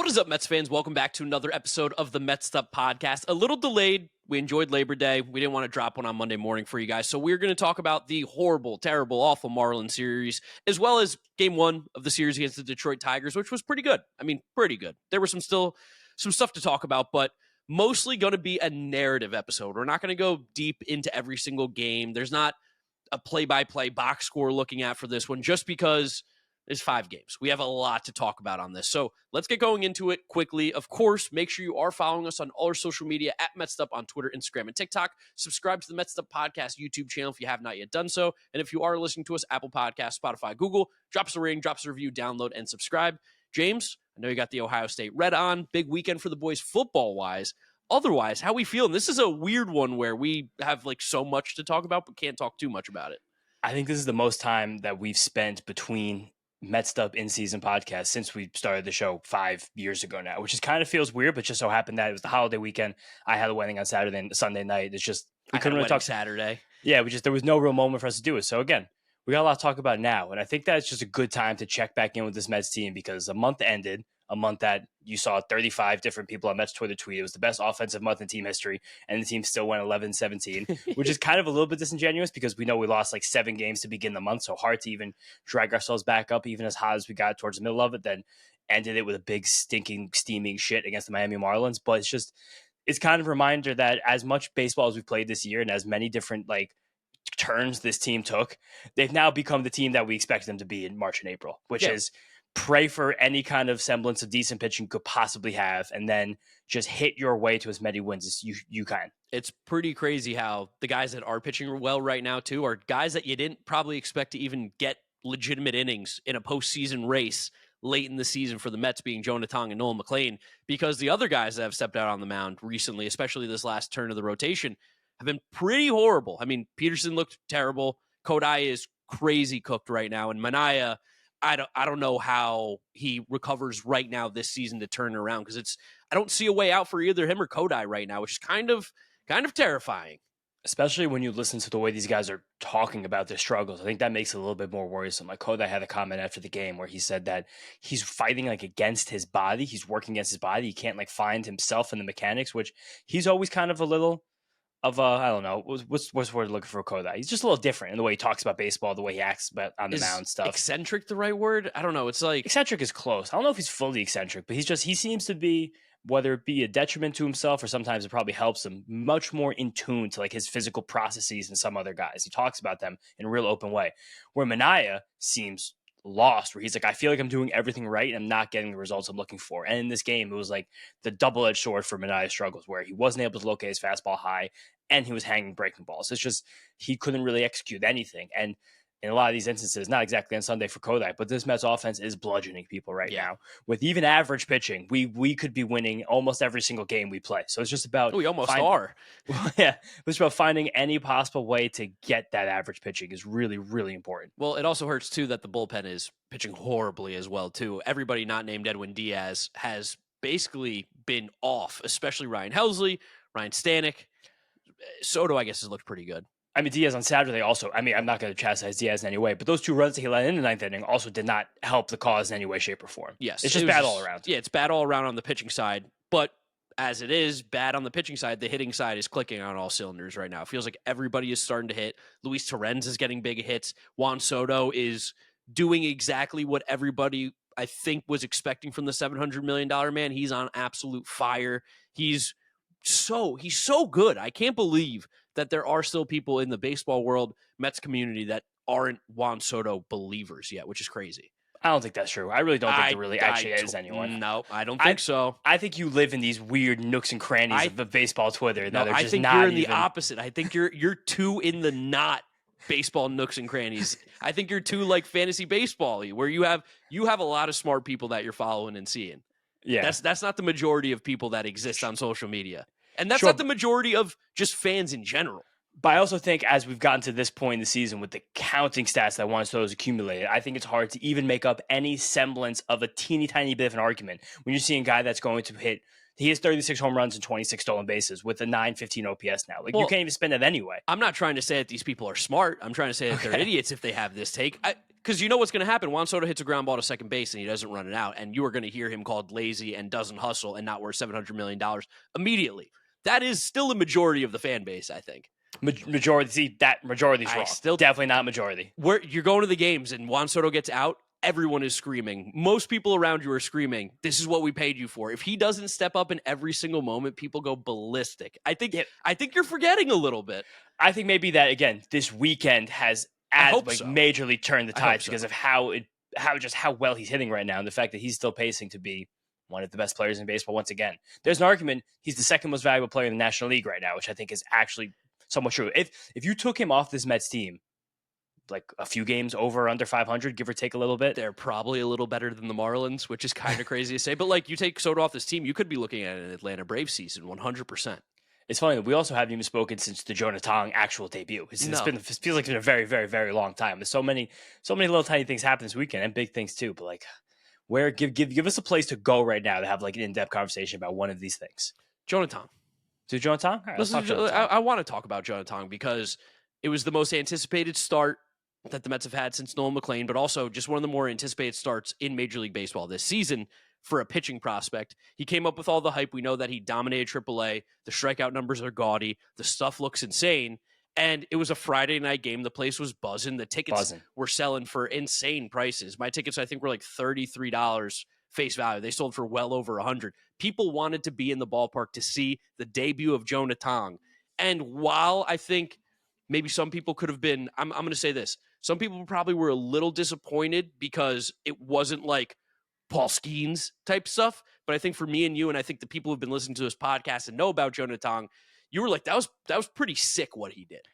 What is up, Mets fans? Welcome back to another episode of the Mets'd podcast. A little delayed. We enjoyed Labor Day. We didn't want to drop one on Monday morning for you guys. So we're going to talk about the horrible, terrible, awful Marlins series, as well as game one of the series against the Detroit Tigers, which was pretty good. I mean, pretty good. There was some stuff to talk about, but mostly going to be a narrative episode. We're not going to go deep into every single game. There's not a play-by-play box score looking at for this one, just because there's 5 games. We have a lot to talk about on this. So let's get going into it quickly. Of course, make sure you are following us on all our social media at Mets'd on Twitter, Instagram, and TikTok. Subscribe to the Mets'd Podcast YouTube channel if you have not yet done so. And if you are listening to us, Apple Podcasts, Spotify, Google, drop us a rating, drop us a review, download, and subscribe. James, I know you got the Ohio State Red on. Big weekend for the boys football-wise. Otherwise, how we feeling? This is a weird one where we have so much to talk about, but can't talk too much about it. I think this is the most time that we've spent between Mets'd in-season podcast since we started the show 5 years ago now, which kind of feels weird, but just so happened that it was the holiday weekend. I had a wedding on Saturday and Sunday night. It's just, we couldn't really talk Saturday. Yeah, there was no real moment for us to do it. So again, we got a lot to talk about now. And I think that's just a good time to check back in with this Mets team because the month ended, a month that you saw 35 different people on Mets Twitter tweet. It was the best offensive month in team history, and the team still went 11-17, which is kind of a little bit disingenuous because we know we lost 7 games to begin the month, so hard to even drag ourselves back up even as hot as we got towards the middle of it, then ended it with a big stinking, steaming shit against the Miami Marlins. But it's kind of a reminder that as much baseball as we've played this year and as many different turns this team took, they've now become the team that we expected them to be in March and April, which is pray for any kind of semblance of decent pitching you could possibly have, and then just hit your way to as many wins as you can. It's pretty crazy how the guys that are pitching well right now, too, are guys that you didn't probably expect to even get legitimate innings in a postseason race late in the season for the Mets, being Jonah Tong and Nolan McLean, because the other guys that have stepped out on the mound recently, especially this last turn of the rotation, have been pretty horrible. I mean, Peterson looked terrible. Kodai is crazy cooked right now, and Manaea, I don't know how he recovers right now this season to turn it around, because I don't see a way out for either him or Kodai right now, which is kind of terrifying. Especially when you listen to the way these guys are talking about their struggles. I think that makes it a little bit more worrisome. Kodai had a comment after the game where he said that he's fighting against his body. He's working against his body. He can't find himself in the mechanics, which he's always kind of a little of I don't know, what's the word looking for Kodai? He's just a little different in the way he talks about baseball, the way he acts on the mound stuff. Eccentric the right word? I don't know. It's eccentric is close. I don't know if he's fully eccentric, but he seems to be, whether it be a detriment to himself or sometimes it probably helps him, much more in tune to his physical processes than some other guys. He talks about them in a real open way. Where Manaea seems lost, where he's I feel like I'm doing everything right and I'm not getting the results I'm looking for. And in this game, it was the double-edged sword for Manaea's struggles, where he wasn't able to locate his fastball high and he was hanging breaking balls. It's just he couldn't really execute anything. And in a lot of these instances, not exactly on Sunday for Kodai, but this Mets offense is bludgeoning people right now. With even average pitching, we could be winning almost every single game we play. So it's just about we almost are. It's about finding any possible way to get that average pitching is really, really important. Well, it also hurts too that the bullpen is pitching horribly as well too. Everybody not named Edwin Diaz has basically been off, especially Ryan Helsley, Ryan Stanek. Soto, I guess, has looked pretty good. I mean, Diaz on Saturday also, I'm not going to chastise Diaz in any way, but those 2 runs that he let in the 9th inning also did not help the cause in any way, shape, or form. Yes. It's just bad all around. Yeah, it's bad all around on the pitching side, but as it is bad on the pitching side, the hitting side is clicking on all cylinders right now. It feels like everybody is starting to hit. Luis Torrens is getting big hits. Juan Soto is doing exactly what everybody, I think, was expecting from the $700 million man. He's on absolute fire. He's so good. I can't believe that there are still people in the baseball world, Mets community, that aren't Juan Soto believers yet, which is crazy. I don't think that's true. I really don't think there really actually is anyone. No, I don't think so. I think you live in these weird nooks and crannies of the baseball Twitter. I think you're in the opposite. I think you're too in the not baseball nooks and crannies. I think you're too fantasy baseball-y, where you have a lot of smart people that you're following and seeing. Yeah, that's not the majority of people that exist on social media. And that's not the majority of just fans in general. But I also think as we've gotten to this point in the season with the counting stats that Juan Soto has accumulated, I think it's hard to even make up any semblance of a teeny tiny bit of an argument when you're seeing a guy that's going to hit. He has 36 home runs and 26 stolen bases with a 915 OPS now. Like, you can't even spend it anyway. I'm not trying to say that these people are smart. I'm trying to say that they're idiots if they have this take. Because you know what's going to happen. Juan Soto hits a ground ball to second base and he doesn't run it out. And you are going to hear him called lazy and doesn't hustle and not worth $700 million immediately. That is still a majority of the fan base, I think. Majority, see, that majority is wrong. Still definitely not majority. Where you're going to the games and Juan Soto gets out, everyone is screaming. Most people around you are screaming, this is what we paid you for. If he doesn't step up in every single moment, people go ballistic. I think you're forgetting a little bit. I think maybe that, again, this weekend has majorly turned the tides because of how well he's hitting right now, and the fact that he's still pacing to be one of the best players in baseball once again. There's an argument he's the second most valuable player in the National League right now, which I think is actually somewhat true. If you took him off this Mets team, like a few games over under 500, give or take a little bit, they're probably a little better than the Marlins, which is kind of crazy to say. But like, you take Soto off this team, you could be looking at an Atlanta Braves season 100%. It's funny that we also haven't even spoken since the Jonah Tong actual debut. It feels like it's been a very, very, very long time. There's so many little tiny things happen this weekend and big things too. But like, give us a place to go right now to have like an in-depth conversation about one of these things. Jonah Tong. Do Jonah Tong? All right, I want to talk about Jonah Tong because it was the most anticipated start that the Mets have had since Nolan McLean, but also just one of the more anticipated starts in Major League Baseball this season for a pitching prospect. He came up with all the hype. We know that he dominated AAA. The strikeout numbers are gaudy. The stuff looks insane. And it was a Friday night game. The place was buzzing. The tickets were selling for insane prices. My tickets, I think, were like $33 face value. They sold for well over $100. People wanted to be in the ballpark to see the debut of Jonah Tong. And while I think maybe some people could have been, I'm going to say this, some people probably were a little disappointed because it wasn't like Paul Skeens type stuff. But I think for me and you, and I think the people who've been listening to this podcast and know about Jonah Tong, you were like, that was pretty sick what he did.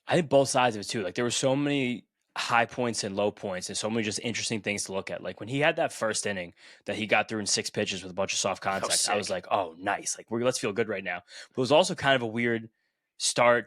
I think both sides of it too. Like, there were so many high points and low points and so many just interesting things to look at. Like when he had that first inning that he got through in 6 pitches with a bunch of soft contact, I was like, oh, nice. Like, let's feel good right now. But it was also kind of a weird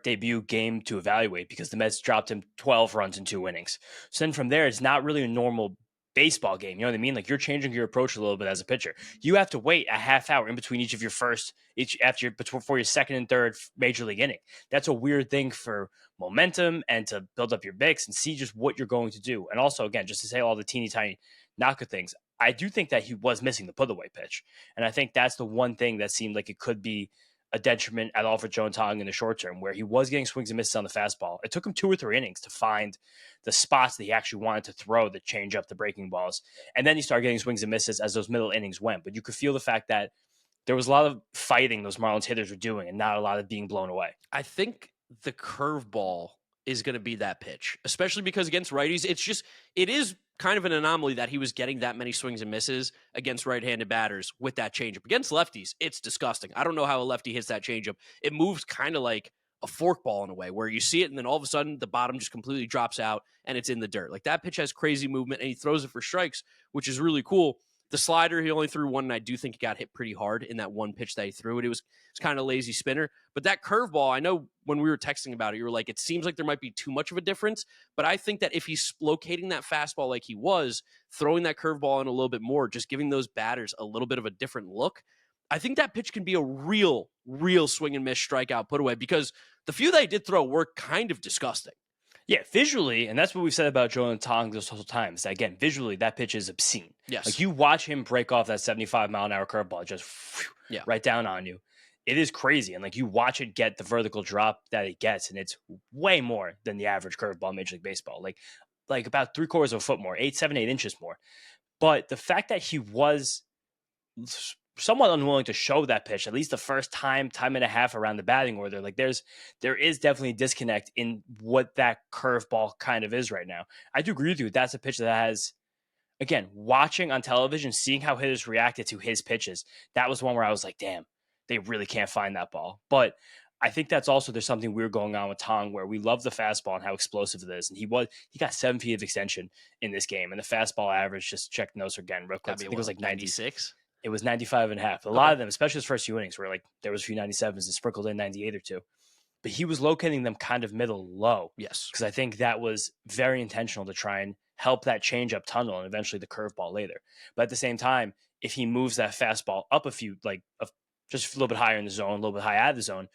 debut game to evaluate because the Mets dropped him 12 runs in 2 innings. So then from there, it's not really a normal baseball game. You know what I mean? Like, you're changing your approach a little bit as a pitcher. You have to wait a half hour in between before your second and third major league inning. That's a weird thing for momentum and to build up your mix and see just what you're going to do. And also, again, just to say all the teeny tiny knocker things, I do think that he was missing the put away pitch. And I think that's the one thing that seemed like it could be a detriment at all for Jonah Tong in the short term, where he was getting swings and misses on the fastball. It took him 2 or 3 innings to find the spots that he actually wanted to throw the change up, the breaking balls. And then he started getting swings and misses as those middle innings went. But you could feel the fact that there was a lot of fighting those Marlins hitters were doing and not a lot of being blown away. I think the curveball is going to be that pitch, especially because against righties, it is kind of an anomaly that he was getting that many swings and misses against right-handed batters with that changeup. Against lefties, it's disgusting. I don't know how a lefty hits that changeup. It moves kind of like a forkball in a way where you see it and then all of a sudden the bottom just completely drops out and it's in the dirt. Like, that pitch has crazy movement and he throws it for strikes, which is really cool. The slider, he only threw one, and I do think he got hit pretty hard in that one pitch that he threw. It was kind of lazy spinner. But that curveball, I know when we were texting about it, you were like, it seems like there might be too much of a difference. But I think that if he's locating that fastball like he was, throwing that curveball in a little bit more, just giving those batters a little bit of a different look, I think that pitch can be a real swing and miss strikeout put away, because the few that he did throw were kind of disgusting. Yeah, visually, and that's what we've said about Jonah Tong this whole time, is that, again, visually, that pitch is obscene. Yes. Like, you watch him break off that 75-mile-an-hour curveball just right down on you. It is crazy. And, like, you watch it get the vertical drop that it gets, and it's way more than the average curveball in Major League Baseball. Like about 3/4 of a foot more, 7, 8 inches more. But the fact that he was somewhat unwilling to show that pitch, at least the first time and a half around the batting order, like there is definitely a disconnect in what that curveball kind of is right now. I do agree with you. That's a pitch that has, again, watching on television, seeing how hitters reacted to his pitches, that was one where I was like, damn, they really can't find that ball. But I think that's also, there's something weird going on with Tong where we love the fastball and how explosive it is. And he got 7 feet of extension in this game. And the fastball average, just check the notes again real quick. I think it was like 96. It was 95.5. A lot of them, especially his first few innings, were like, there was a few 97s and sprinkled in 98 or 2. but he was locating them kind of middle low. Yes. Because I think that was very intentional to try and help that change up tunnel and eventually the curveball later. But at the same time, if he moves that fastball up a few, just a little bit higher in the zone, a little bit high out of the zone,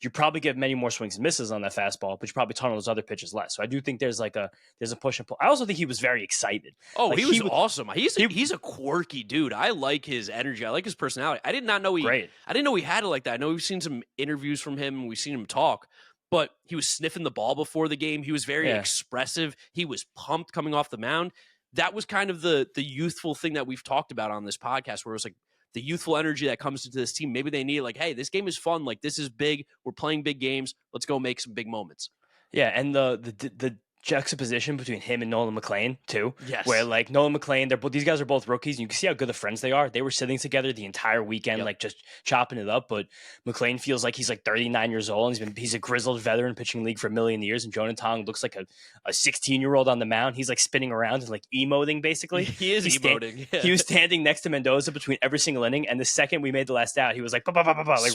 you probably get many more swings and misses on that fastball, but you probably tunnel those other pitches less. So I do think there's a push and pull. I also think he was very excited. Oh, he was awesome. He's a quirky dude. I like his energy. I like his personality. I did not know I didn't know he had it like that. I know we've seen some interviews from him and we've seen him talk, but he was sniffing the ball before the game. He was very expressive. He was pumped coming off the mound. That was kind of the youthful thing that we've talked about on this podcast, where it was like, the youthful energy that comes into this team. Maybe they need hey, this game is fun. This is big. We're playing big games. Let's go make some big moments. Yeah, and the juxtaposition between him and Nolan McLean too. Yes. Where Nolan McLean, these guys are both rookies, and you can see how good of friends they are. They were sitting together the entire weekend, just chopping it up. But McLean feels like he's 39 years old, and he's a grizzled veteran pitching league for a million years. And Jonah Tong looks like a 16-year-old on the mound. He's spinning around and emoting basically. He is emoting. He was standing next to Mendoza between every single inning, and the second we made the last out, he was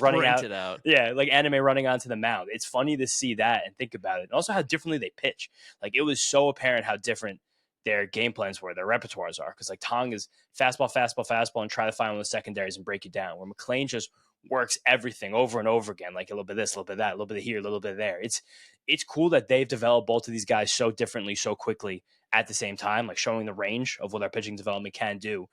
running out. Yeah, anime running onto the mound. It's funny to see that and think about it, and also how differently they pitch. It was so apparent how different their game plans were, their repertoires are. Because Tong is fastball, and try to find one of the secondaries and break it down. Where McLean just works everything over and over again, a little bit of this, a little bit of that, a little bit of here, a little bit of there. It's cool that they've developed both of these guys so differently, so quickly at the same time, showing the range of what our pitching development can do,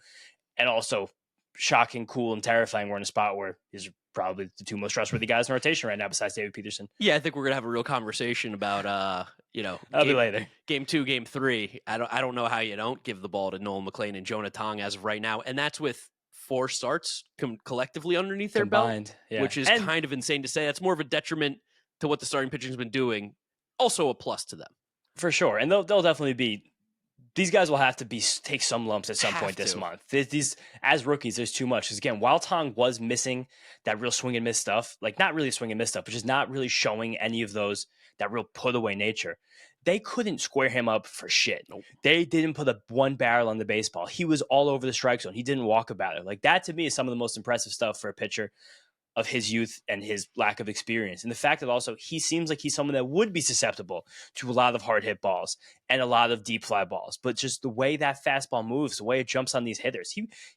and also shocking, cool, and terrifying. We're in a spot where he's probably the two most trustworthy guys in rotation right now, besides David Peterson. Yeah, I think we're gonna have a real conversation about I'll be later. Game 2, Game 3. I don't know how you don't give the ball to Nolan McLean and Jonah Tong as of right now, and that's with 4 starts collectively underneath their belt, which is kind of insane to say. That's more of a detriment to what the starting pitching's been doing. Also a plus to them for sure, and they'll definitely be. These guys will have to take some lumps at some point this month. These as rookies, there's too much. Because again, while Tong was missing that real swing and miss stuff, not really swing and miss stuff, but just not really showing any of that real put away nature, they couldn't square him up for shit. Nope. They didn't put one barrel on the baseball. He was all over the strike zone. He didn't walk about it. That to me is some of the most impressive stuff for a pitcher of his youth and his lack of experience. And the fact that also he seems like he's someone that would be susceptible to a lot of hard hit balls and a lot of deep fly balls. But just the way that fastball moves, the way it jumps on these hitters.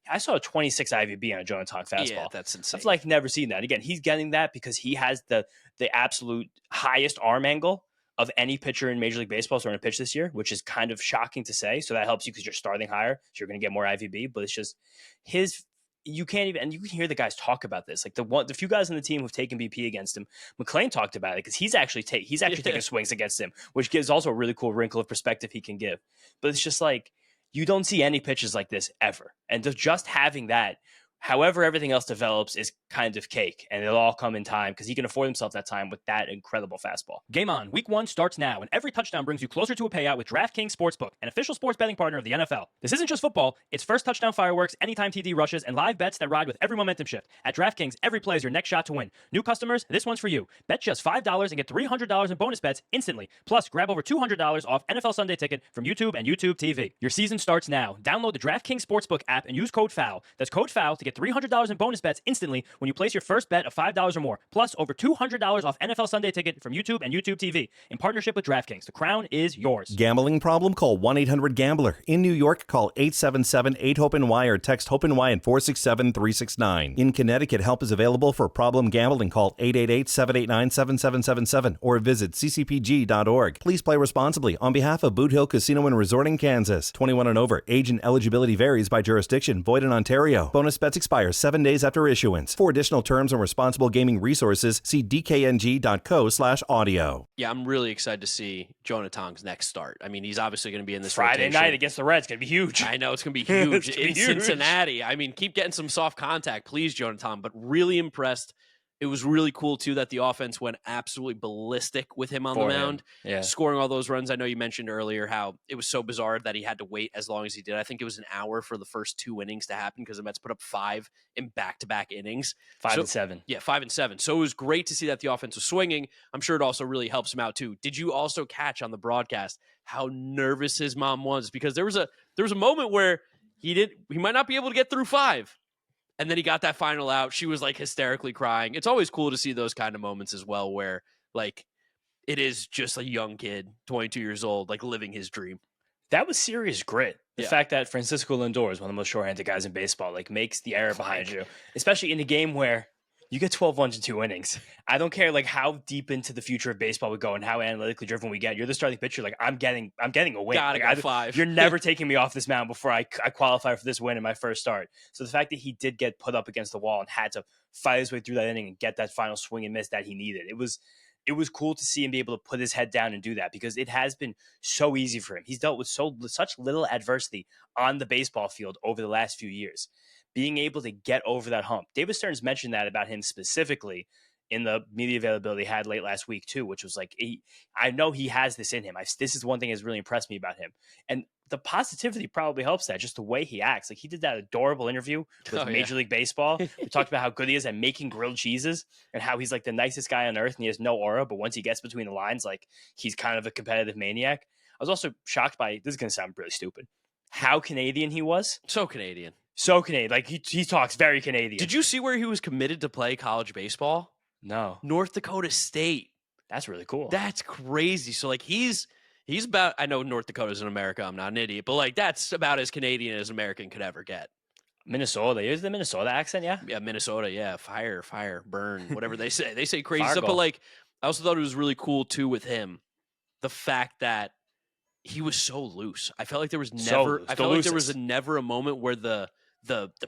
I saw a 26 IVB on a Jonah Tong fastball. Yeah, that's insane. I've never seen that. Again, he's getting that because he has the absolute highest arm angle of any pitcher in Major League Baseball starting to pitch this year, which is kind of shocking to say. So that helps you because you're starting higher. So you're going to get more IVB, but it's just you can't even, and you can hear the guys talk about this. The few guys on the team who've taken BP against him, McLean talked about it because he's actually taking swings against him, which gives also a really cool wrinkle of perspective he can give. But it's just you don't see any pitches like this ever. And just having that, however everything else develops, is kind of cake, and it'll all come in time because he can afford himself that time with that incredible fastball. Game on. Week 1 starts now, and every touchdown brings you closer to a payout with DraftKings Sportsbook, an official sports betting partner of the NFL. This isn't just football. It's first touchdown fireworks, anytime TD rushes, and live bets that ride with every momentum shift. At DraftKings, every play is your next shot to win. New customers, this one's for you. Bet just $5 and get $300 in bonus bets instantly. Plus, grab over $200 off NFL Sunday Ticket from YouTube and YouTube TV. Your season starts now. Download the DraftKings Sportsbook app and use code FOUL. That's code FOUL to get $300 in bonus bets instantly when you place your first bet of $5 or more. Plus, over $200 off NFL Sunday Ticket from YouTube and YouTube TV. In partnership with DraftKings, the crown is yours. Gambling problem? Call 1-800-GAMBLER. In New York, call 877-8-HOPE-NY or text HOPE-NY at 467-369. In Connecticut, help is available for problem gambling. Call 888-789-7777 or visit ccpg.org. Please play responsibly. On behalf of Boot Hill Casino and Resort in Kansas, 21 and over. Age and eligibility varies by jurisdiction. Void in Ontario. Bonus bets expire 7 days after issuance. For additional terms and responsible gaming resources, see dkng.co/audio. Yeah, I'm really excited to see Jonah Tong's next start. I mean, he's obviously going to be in this Friday rotation. night against the Reds. Going to be huge. I know, it's going to be huge in huge. Cincinnati. I mean, keep getting some soft contact, please, Jonah Tong, but really impressed. It was really cool, too, that the offense went absolutely ballistic with him on the mound, scoring all those runs. I know you mentioned earlier how it was so bizarre that he had to wait as long as he did. I think it was an hour for the first 2 innings to happen because the Mets put up 5 in back-to-back innings. 5 and 7. Yeah, 5 and 7. So it was great to see that the offense was swinging. I'm sure it also really helps him out, too. Did you also catch on the broadcast how nervous his mom was? Because there was a moment where he might not be able to get through 5. And then he got that final out. She was hysterically crying. It's always cool to see those kind of moments as well, where like it is just a young kid, 22 years old, like living his dream. That was serious grit. The Yeah. fact that Francisco Lindor is one of the most short-handed guys in baseball, like makes the error behind you, especially in a game where you get 12 runs in 2 innings. I don't care like how deep into the future of baseball we go and how analytically driven we get. You're the starting pitcher. Like I'm getting a win. Gotta Like, go 5. You're never taking me off this mound before I qualify for this win in my first start. So the fact that he did get put up against the wall and had to fight his way through that inning and get that final swing and miss that he needed, it was cool to see him be able to put his head down and do that, because it has been so easy for him. He's dealt with such little adversity on the baseball field over the last few years. Being able to get over that hump. David Stearns mentioned that about him specifically in the media availability he had late last week too, which was like, I know he has this in him. This is one thing that's really impressed me about him. And the positivity probably helps that, just the way he acts. Like he did that adorable interview with Major League Baseball. We talked about how good he is at making grilled cheeses and how he's like the nicest guy on earth and he has no aura, but once he gets between the lines, like he's kind of a competitive maniac. I was also shocked by, this is going to sound really stupid, how Canadian he was. So Canadian. Like he talks very Canadian. Did you see where he was committed to play college baseball? No. North Dakota State. That's really cool. That's crazy. So like he's about, I know North Dakota's in America, I'm not an idiot, but like that's about as Canadian as American could ever get. Minnesota. Is the Minnesota accent, yeah? Yeah, Minnesota, yeah. Fire, burn, whatever they say. They say crazy Fire stuff, goal. but like I also thought it was really cool too with him. The fact that he was so loose. I felt like there was never a moment where the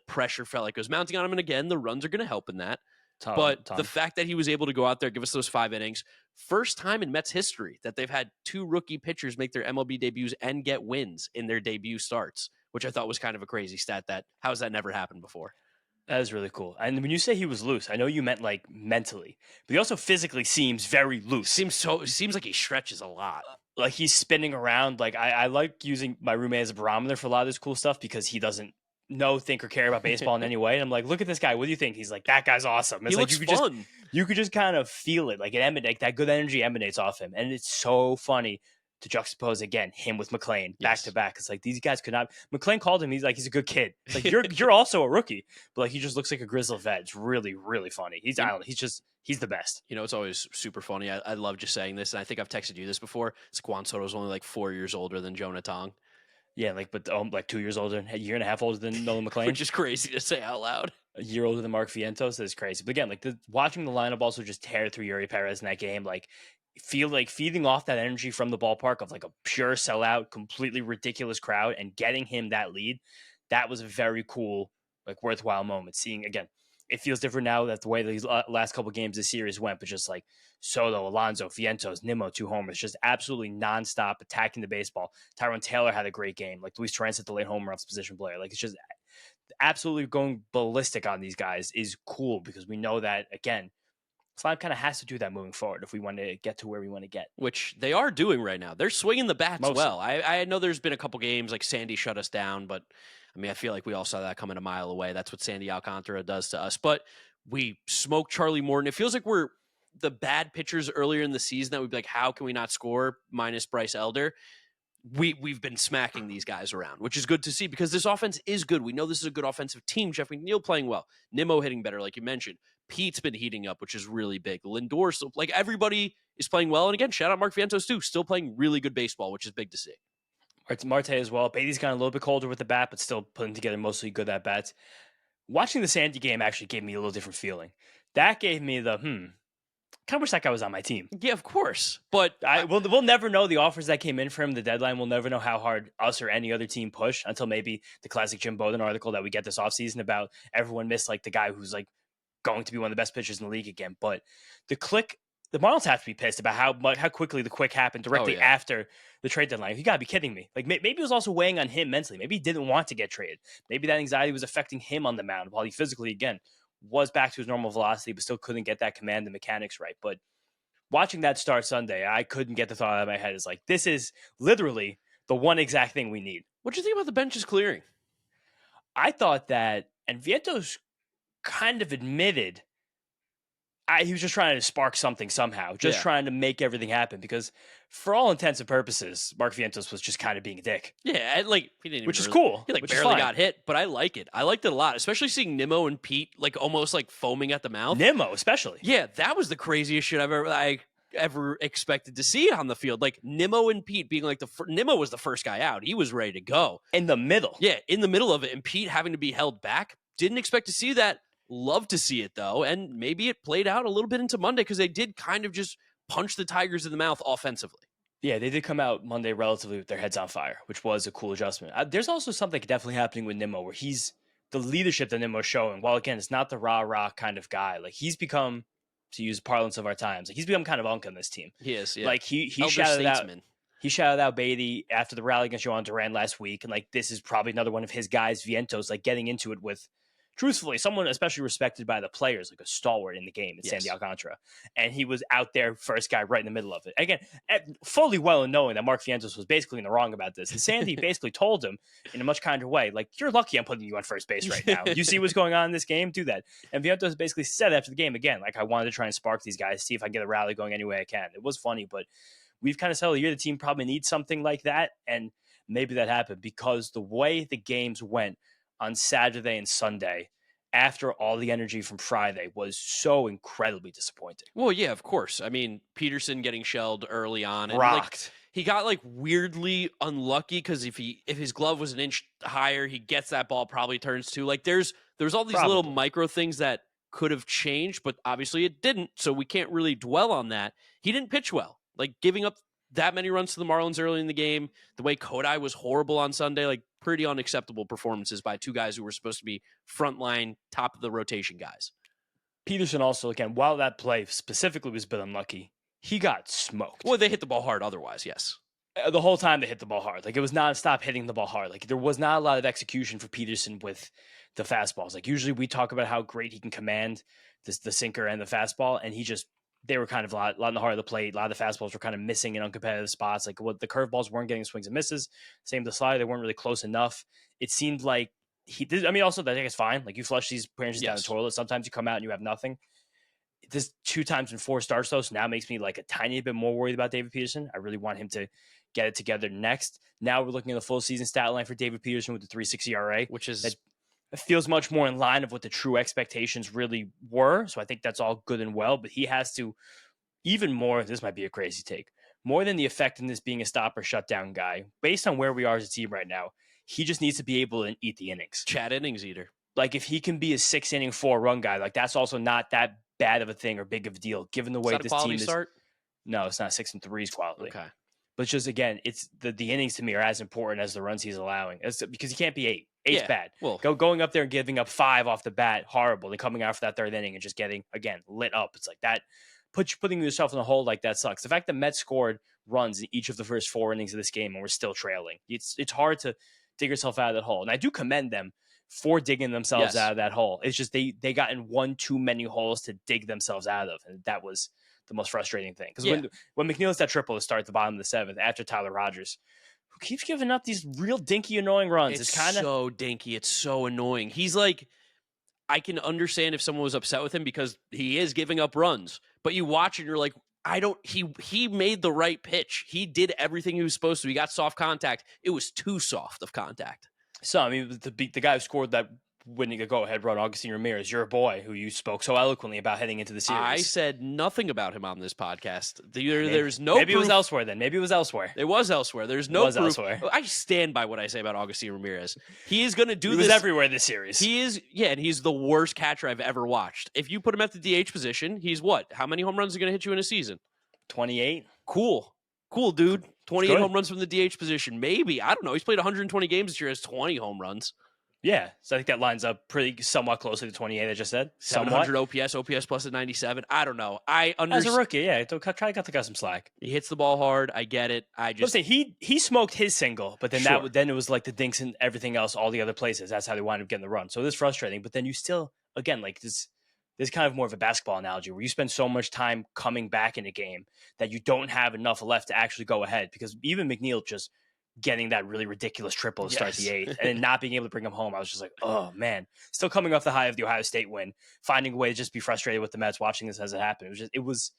pressure felt like it was mounting on him, and again, the runs are going to help in that. The fact that he was able to go out there, give us those 5 innings, first time in Mets history that they've had 2 rookie pitchers make their MLB debuts and get wins in their debut starts, which I thought was kind of a crazy stat. How has that never happened before? That is really cool. And when you say he was loose, I know you meant like mentally, but he also physically seems very loose. Seems like he stretches a lot. Like he's spinning around. Like I like using my roommate as a barometer for a lot of this cool stuff because he doesn't think or care about baseball in any way. And I'm like, look at this guy. What do you think? He's like, that guy's awesome. It's he like looks fun. You could just kind of feel it. Like that good energy emanates off him. And it's so funny to juxtapose again him with McLean back to back. It's like these guys could not. McLean called him. He's like, he's a good kid. It's like you're also a rookie, but like he just looks like a grizzled vet. It's really, really funny. He's the best. You know, it's always super funny. I love just saying this, and I think I've texted you this before. It's like Juan Soto's only like 4 years older than Jonah Tong. Yeah, like 2 years older, a year and a half older than Nolan McLean. Which is crazy to say out loud. A year older than Mark Vientos is crazy. But again, like watching the lineup also just tear through Yuri Perez in that game, like feel like feeding off that energy from the ballpark of like a pure sellout, completely ridiculous crowd and getting him that lead. That was a very cool, like worthwhile moment. Seeing again, it feels different now that the way these last couple games this series went, but just like Soto, Alonso, Vientos, Nimmo, 2 homers, just absolutely nonstop attacking the baseball. Tyrone Taylor had a great game. Like Luis Torrance hit the late homer off the position player. Like it's just absolutely going ballistic on these guys is cool because we know that, again, Slime kind of has to do that moving forward if we want to get to where we want to get. Which they are doing right now. They're swinging the bats Mostly. well. I know there's been a couple games like Sandy shut us down, but I mean, I feel like we all saw that coming a mile away. That's what Sandy Alcantara does to us. But we smoked Charlie Morton. It feels like we're the bad pitchers earlier in the season that we'd be like, how can we not score minus Bryce Elder? We've been smacking these guys around, which is good to see because this offense is good. We know this is a good offensive team. Jeff McNeil playing well. Nimmo hitting better, like you mentioned. Pete's been heating up, which is really big. Lindor, still, like everybody is playing well. And again, shout out Mark Vientos too. Still playing really good baseball, which is big to see. Marte as well. Beatty's gotten a little bit colder with the bat, but still putting together mostly good at bats. Watching the Sandy game actually gave me a little different feeling. That gave me the kind of wish that guy was on my team. Yeah, of course. But we'll never know the offers that came in for him, the deadline. We'll never know how hard us or any other team pushed until maybe the classic Jim Bowden article that we get this offseason about everyone missed like the guy who's like going to be one of the best pitchers in the league again. But the Marlins have to be pissed about how quickly the quick happened directly after the trade deadline. You got to be kidding me. Like maybe it was also weighing on him mentally. Maybe he didn't want to get traded. Maybe that anxiety was affecting him on the mound while he physically, again, was back to his normal velocity, but still couldn't get that command and mechanics right. But watching that start Sunday, I couldn't get the thought out of my head. It's like, this is literally the one exact thing we need. What do you think about the benches clearing? I thought that, and Vientos kind of admitted he was just trying to spark something somehow, trying to make everything happen because for all intents and purposes, Mark Vientos was just kind of being a dick. Yeah, like he didn't, which is cool. He barely got hit, but I like it. I liked it a lot, especially seeing Nimmo and Pete like almost like foaming at the mouth. Nimmo, especially. Yeah, that was the craziest shit I've ever. ever expected to see on the field. Like Nimmo and Pete being like Nimmo was the first guy out. He was ready to go. In the middle. Yeah, in the middle of it. And Pete having to be held back. Didn't expect to see that. Love to see it, though. And maybe it played out a little bit into Monday because they did kind of just punch the Tigers in the mouth offensively. Yeah, they did come out Monday relatively with their heads on fire, which was a cool adjustment. There's also something definitely happening with Nimmo where he's the leadership that Nimmo's showing. While, again, it's not the rah-rah kind of guy. Like, he's become, to use parlance of our times, like he's become kind of Unc on this team. He is, yeah. Like, he shouted out Beatty after the rally against Johan Duran last week. And, like, this is probably another one of his guys, Vientos, like, getting into it with, truthfully, someone especially respected by the players, like a stalwart in the game, it's Sandy Alcantara. And he was out there, first guy right in the middle of it. Again, fully well knowing that Mark Vientos was basically in the wrong about this. And Sandy basically told him in a much kinder way, like, you're lucky I'm putting you on first base right now. You see what's going on in this game? Do that. And Vientos basically said after the game, again, like, I wanted to try and spark these guys, see if I can get a rally going any way I can. It was funny, but we've kind of said all year the team probably needs something like that. And maybe that happened because the way the games went on Saturday and Sunday after all the energy from Friday was so incredibly disappointing. Well, yeah, of course. I mean, Peterson getting shelled early on. And rocked. He got like weirdly unlucky because if his glove was an inch higher, he gets that ball, probably turns two. Like there's all these little micro things that could have changed, but obviously it didn't. So we can't really dwell on that. He didn't pitch well, like giving up that many runs to the Marlins early in the game. The way Kodai was horrible on Sunday, like pretty unacceptable performances by two guys who were supposed to be frontline, top of the rotation guys. Peterson also, again, while that play specifically was a bit unlucky, he got smoked. Well, they hit the ball hard otherwise, yes. The whole time they hit the ball hard. Like, it was nonstop hitting the ball hard. Like, there was not a lot of execution for Peterson with the fastballs. Like, usually we talk about how great he can command the sinker and the fastball, and they were kind of a lot in the heart of the plate. A lot of the fastballs were kind of missing in uncompetitive spots. Like, the curveballs weren't getting swings and misses. Same with the slider. They weren't really close enough. It seemed like he did. I mean, also, I think it's fine. Like, you flush these appearances down the toilet. Sometimes you come out and you have nothing. This 2 times in 4 starts, though, so now makes me like a tiny bit more worried about David Peterson. I really want him to get it together next. Now we're looking at the full season stat line for David Peterson with the 3.6 ERA, which is it feels much more in line of what the true expectations really were. So I think that's all good and well, but he has to even more. This might be a crazy take, more than the effectiveness being a stop or shutdown guy. Based on where we are as a team right now, he just needs to be able to eat the innings. Chad innings eater. Like if he can be a 6-inning 4-run guy, like that's also not that bad of a thing or big of a deal, given the way this team is. Start? No, it's not 6 and 3's quality. Okay. But it's just, again, it's the innings to me are as important as the runs he's allowing. Because he can't be 8. 8's bad. Well, going up there and giving up 5 off the bat, horrible. Then coming out for that 3rd inning and just getting, again, lit up. It's like that. Putting yourself in a hole like that sucks. The fact that Mets scored runs in each of the first 4 innings of this game and we're still trailing. It's hard to dig yourself out of that hole. And I do commend them for digging themselves out of that hole. It's just they got in one too many holes to dig themselves out of. And that was the most frustrating thing. Because when McNeil hits that triple to start at the bottom of the 7th after Tyler Rogers, who keeps giving up these real dinky, annoying runs. It's kind of so dinky. It's so annoying. He's like, I can understand if someone was upset with him because he is giving up runs. But you watch and you're like, he made the right pitch. He did everything he was supposed to. He got soft contact. It was too soft of contact. So, I mean, the guy who scored that winning a go-ahead run, Augustine Ramirez, your boy, who you spoke so eloquently about heading into the series. I said nothing about him on this podcast. There's no Maybe proof. It was elsewhere then. Maybe it was elsewhere. It was elsewhere. There's no proof. Elsewhere. I stand by what I say about Augustine Ramirez. He is going to do this. He was everywhere this series. He is, and he's the worst catcher I've ever watched. If you put him at the DH position, he's what? How many home runs are going to hit you in a season? 28. Cool, dude. 28 home runs from the DH position. Maybe. I don't know. He's played 120 games this year, has 20 home runs. Yeah, so I think that lines up somewhat closely to 28 I just said. 700 OPS plus at 97. I don't know. I understand. As a rookie, yeah, try to cut the guy some slack. He hits the ball hard. I get it. Let's say he smoked his single, but then then it was like the dinks and everything else, all the other places. That's how they wind up getting the run. So it is frustrating, but then you still, again, like this kind of more of a basketball analogy where you spend so much time coming back in a game that you don't have enough left to actually go ahead, because even McNeil just getting that really ridiculous triple to start the 8th and then not being able to bring him home. I was just like, oh man, still coming off the high of the Ohio State win, finding a way to just be frustrated with the Mets watching this as it happened. It was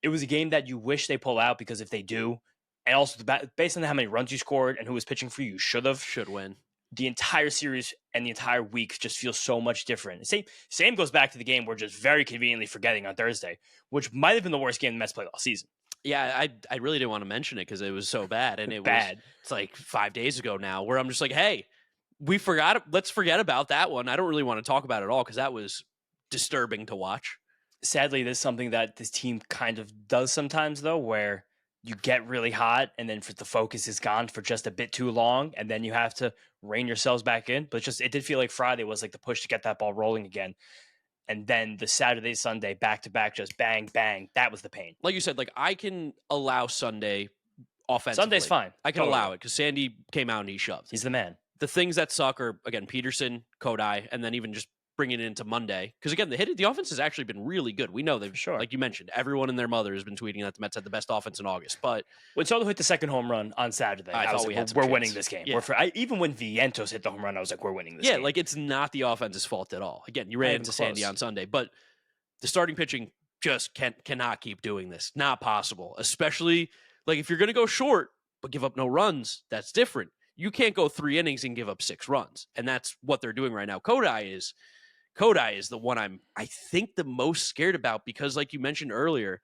a game that you wish they pull out, because if they do, and also based on how many runs you scored and who was pitching for you, should win. the entire series and the entire week just feels so much different. Same goes back to the game we're just very conveniently forgetting on Thursday, which might have been the worst game the Mets played all season. Yeah, I really didn't want to mention it because it was so bad, and it's like 5 days ago now, where I'm just like, hey, we forgot. Let's forget about that one. I don't really want to talk about it at all because that was disturbing to watch. Sadly, there's something that this team kind of does sometimes, though, where you get really hot and then the focus is gone for just a bit too long, and then you have to rein yourselves back in. But it did feel like Friday was like the push to get that ball rolling again. And then the Saturday, Sunday, back-to-back, just bang, bang. That was the pain. Like you said, like I can allow Sunday offensively. Sunday's fine. I can allow it because Sandy came out and he shoved. He's the man. The things that suck are, again, Peterson, Kodai, and then even just bringing it into Monday. Because, again, the offense has actually been really good. We know they've, sure, like you mentioned, everyone and their mother has been tweeting that the Mets had the best offense in August. But when Soto hit the second home run on Saturday, I was like, we're winning this game. Yeah. Even when Vientos hit the home run, I was like, we're winning this game. Yeah, like it's not the offense's fault at all. Again, you ran into Sandy on Sunday, but the starting pitching just cannot keep doing this. Not possible. Especially, like, if you're going to go short but give up no runs, that's different. You can't go 3 innings and give up 6 runs, and that's what they're doing right now. Kodai is the one I think the most scared about because, like you mentioned earlier,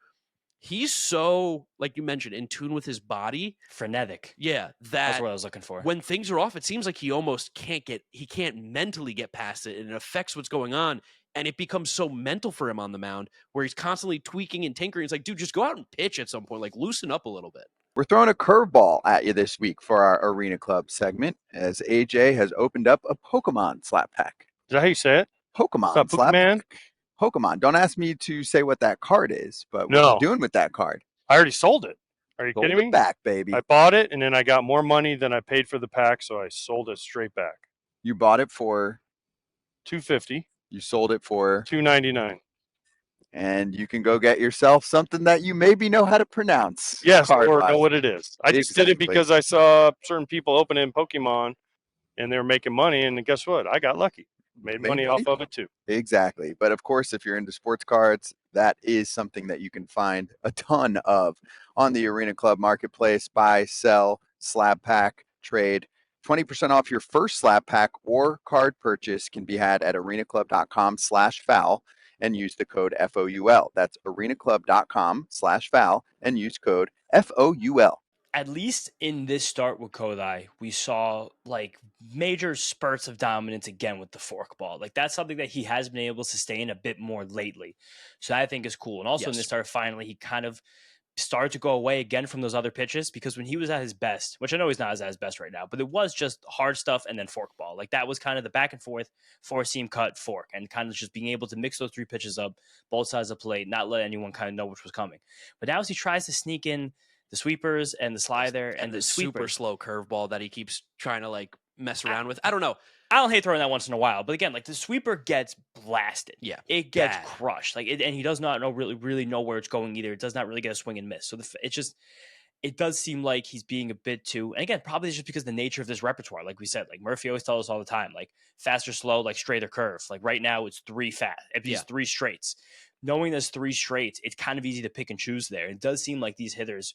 he's so, like you mentioned, in tune with his body. Frenetic. Yeah, that's what I was looking for. When things are off, it seems like he almost can't mentally get past it, and it affects what's going on, and it becomes so mental for him on the mound where he's constantly tweaking and tinkering. It's like, dude, just go out and pitch at some point. Like, loosen up a little bit. We're throwing a curveball at you this week for our Arena Club segment as AJ has opened up a Pokemon slap pack. Is that how you say it? Pokemon slap pack. Pokemon. Don't ask me to say what that card is, but what are you doing with that card? I already sold it. Are you kidding me? Back, baby. I bought it, and then I got more money than I paid for the pack, so I sold it straight back. You bought it for $250. You sold it for $299. And you can go get yourself something that you maybe know how to pronounce. Yes, or know what it is. I just did it because I saw certain people opening Pokemon, and they were making money, and guess what? I got lucky. Made money off of it too. Exactly. But of course, if you're into sports cards, that is something that you can find a ton of on the Arena Club marketplace. Buy, sell, slab pack, trade. 20% off your first slab pack or card purchase can be had at arenaclub.com/foul and use the code FOUL. That's arenaclub.com/foul and use code FOUL. At least in this start with Kodai, we saw like major spurts of dominance again with the forkball. Like that's something that he has been able to sustain a bit more lately. So I think is cool. And also in this start, finally, he kind of started to go away again from those other pitches because when he was at his best, which I know he's not at his best right now, but it was just hard stuff and then forkball. Like that was kind of the back and forth, 4-seam cut, fork, and kind of just being able to mix those 3 pitches up, both sides of the plate, not let anyone kind of know which was coming. But now as he tries to sneak in the sweepers and the slider and the super slow curveball that he keeps trying to like mess around with. I don't know. I don't hate throwing that once in a while, but again, like the sweeper gets blasted. Yeah, it gets crushed. Like, and he does not really know where it's going either. It does not really get a swing and miss. So it does seem like he's being a bit too. And again, probably just because the nature of this repertoire, like we said, like Murphy always tells us all the time, like fast or slow, like straight or curve. Like right now, it's 3 fast. If he's 3 straights, knowing there's 3 straights, it's kind of easy to pick and choose there. It does seem like these hitters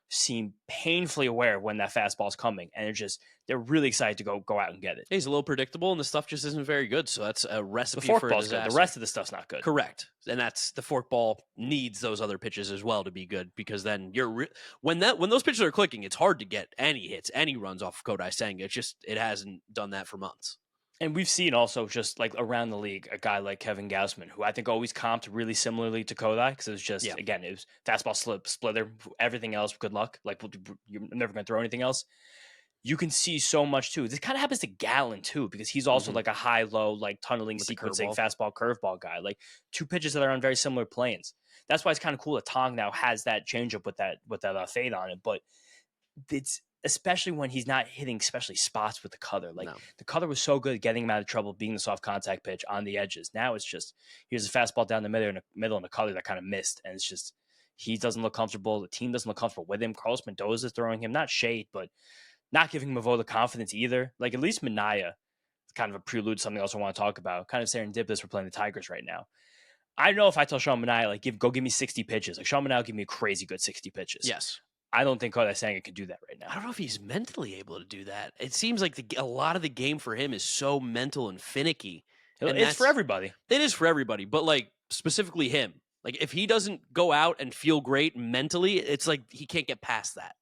seem painfully aware of when that fastball's coming, and they're really excited to go out and get it. He's a little predictable, and the stuff just isn't very good. So that's a recipe for a disaster. Good. The rest of the stuff's not good. Correct, and that's the forkball needs those other pitches as well to be good because then when those pitches are clicking, it's hard to get any hits, any runs off of Kodai Senga. It hasn't done that for months. And we've seen also just like around the league, a guy like Kevin Gausman, who I think always comped really similarly to Kodai because it was just, again, it was fastball, slip, splitter, everything else, good luck. Like, you're never going to throw anything else. You can see so much too. This kind of happens to Gallen too because he's also like a high-low, like tunneling, sequencing, fastball, curveball guy. Like 2 pitches that are on very similar planes. That's why it's kind of cool that Tong now has that changeup with that fade on it. But it's especially when he's not hitting especially spots with the cutter. Like the cutter was so good at getting him out of trouble, being the soft contact pitch on the edges. Now it's just here's a fastball down the middle and a cutter that kind of missed. And it's just he doesn't look comfortable. The team doesn't look comfortable with him. Carlos Mendoza is throwing him, not shade, but not giving him a vote of confidence either. Like at least Manaea, kind of a prelude to something else I want to talk about. Kind of serendipitous for playing the Tigers right now. I don't know if I tell Sean Manaea, like, go give me 60 pitches. Like, Sean Manaea will give me a crazy good 60 pitches. Yes. I don't think Kodai Senga could do that right I now. don't know if he's mentally able to do that. It seems like a lot of the game for him is so mental and finicky. And It's for everybody. It is for everybody, but like specifically him. Like if he doesn't go out and feel great mentally, it's like he can't get past that.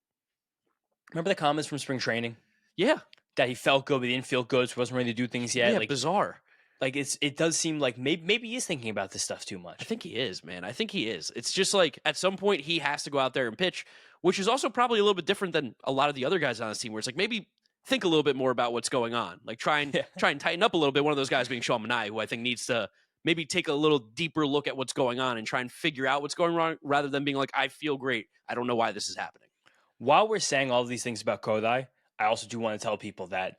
Remember the comments from spring training Yeah. that he felt good, but he didn't feel good, so he wasn't ready to do things yet. Yeah, Like bizarre. Like it does seem like maybe he is thinking about this stuff too much. I think he is, man. I think he is. It's just like at some point he has to go out there and pitch, which is also probably a little bit different than a lot of the other guys on his team, where it's like maybe think a little bit more about what's going on. Like try and tighten up a little bit. One of those guys being Sean Manaea, who I think needs to maybe take a little deeper look at what's going on and try and figure out what's going wrong rather than being like, I feel great. I don't know why this is happening. While we're saying all of these things about Kodai, I also do want to tell people that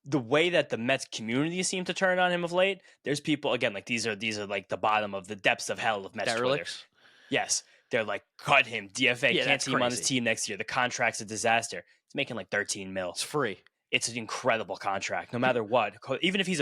the way that the Mets community seemed to turn on him of late, there's people again like these are like the bottom of the depths of hell of Mets Twitter. Derelicts? Yes, they're like cut him, DFA, Yeah, can't see him on his crazy. team next year. The contract's a disaster. He's making like 13 mil. It's free. It's an incredible contract, no matter what. Even if he's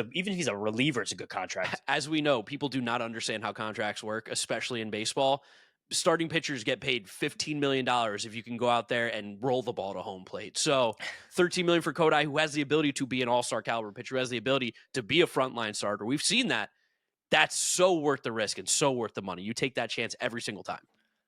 a reliever, it's a good contract. As we know, people do not understand how contracts work, especially in baseball. Starting pitchers get paid $15 million if you can go out there and roll the ball to home plate. So $13 million for Kodai, who has the ability to be an all-star caliber pitcher, who has the ability to be a frontline starter. We've seen that. That's so worth the risk and so worth the money. You take that chance every single time.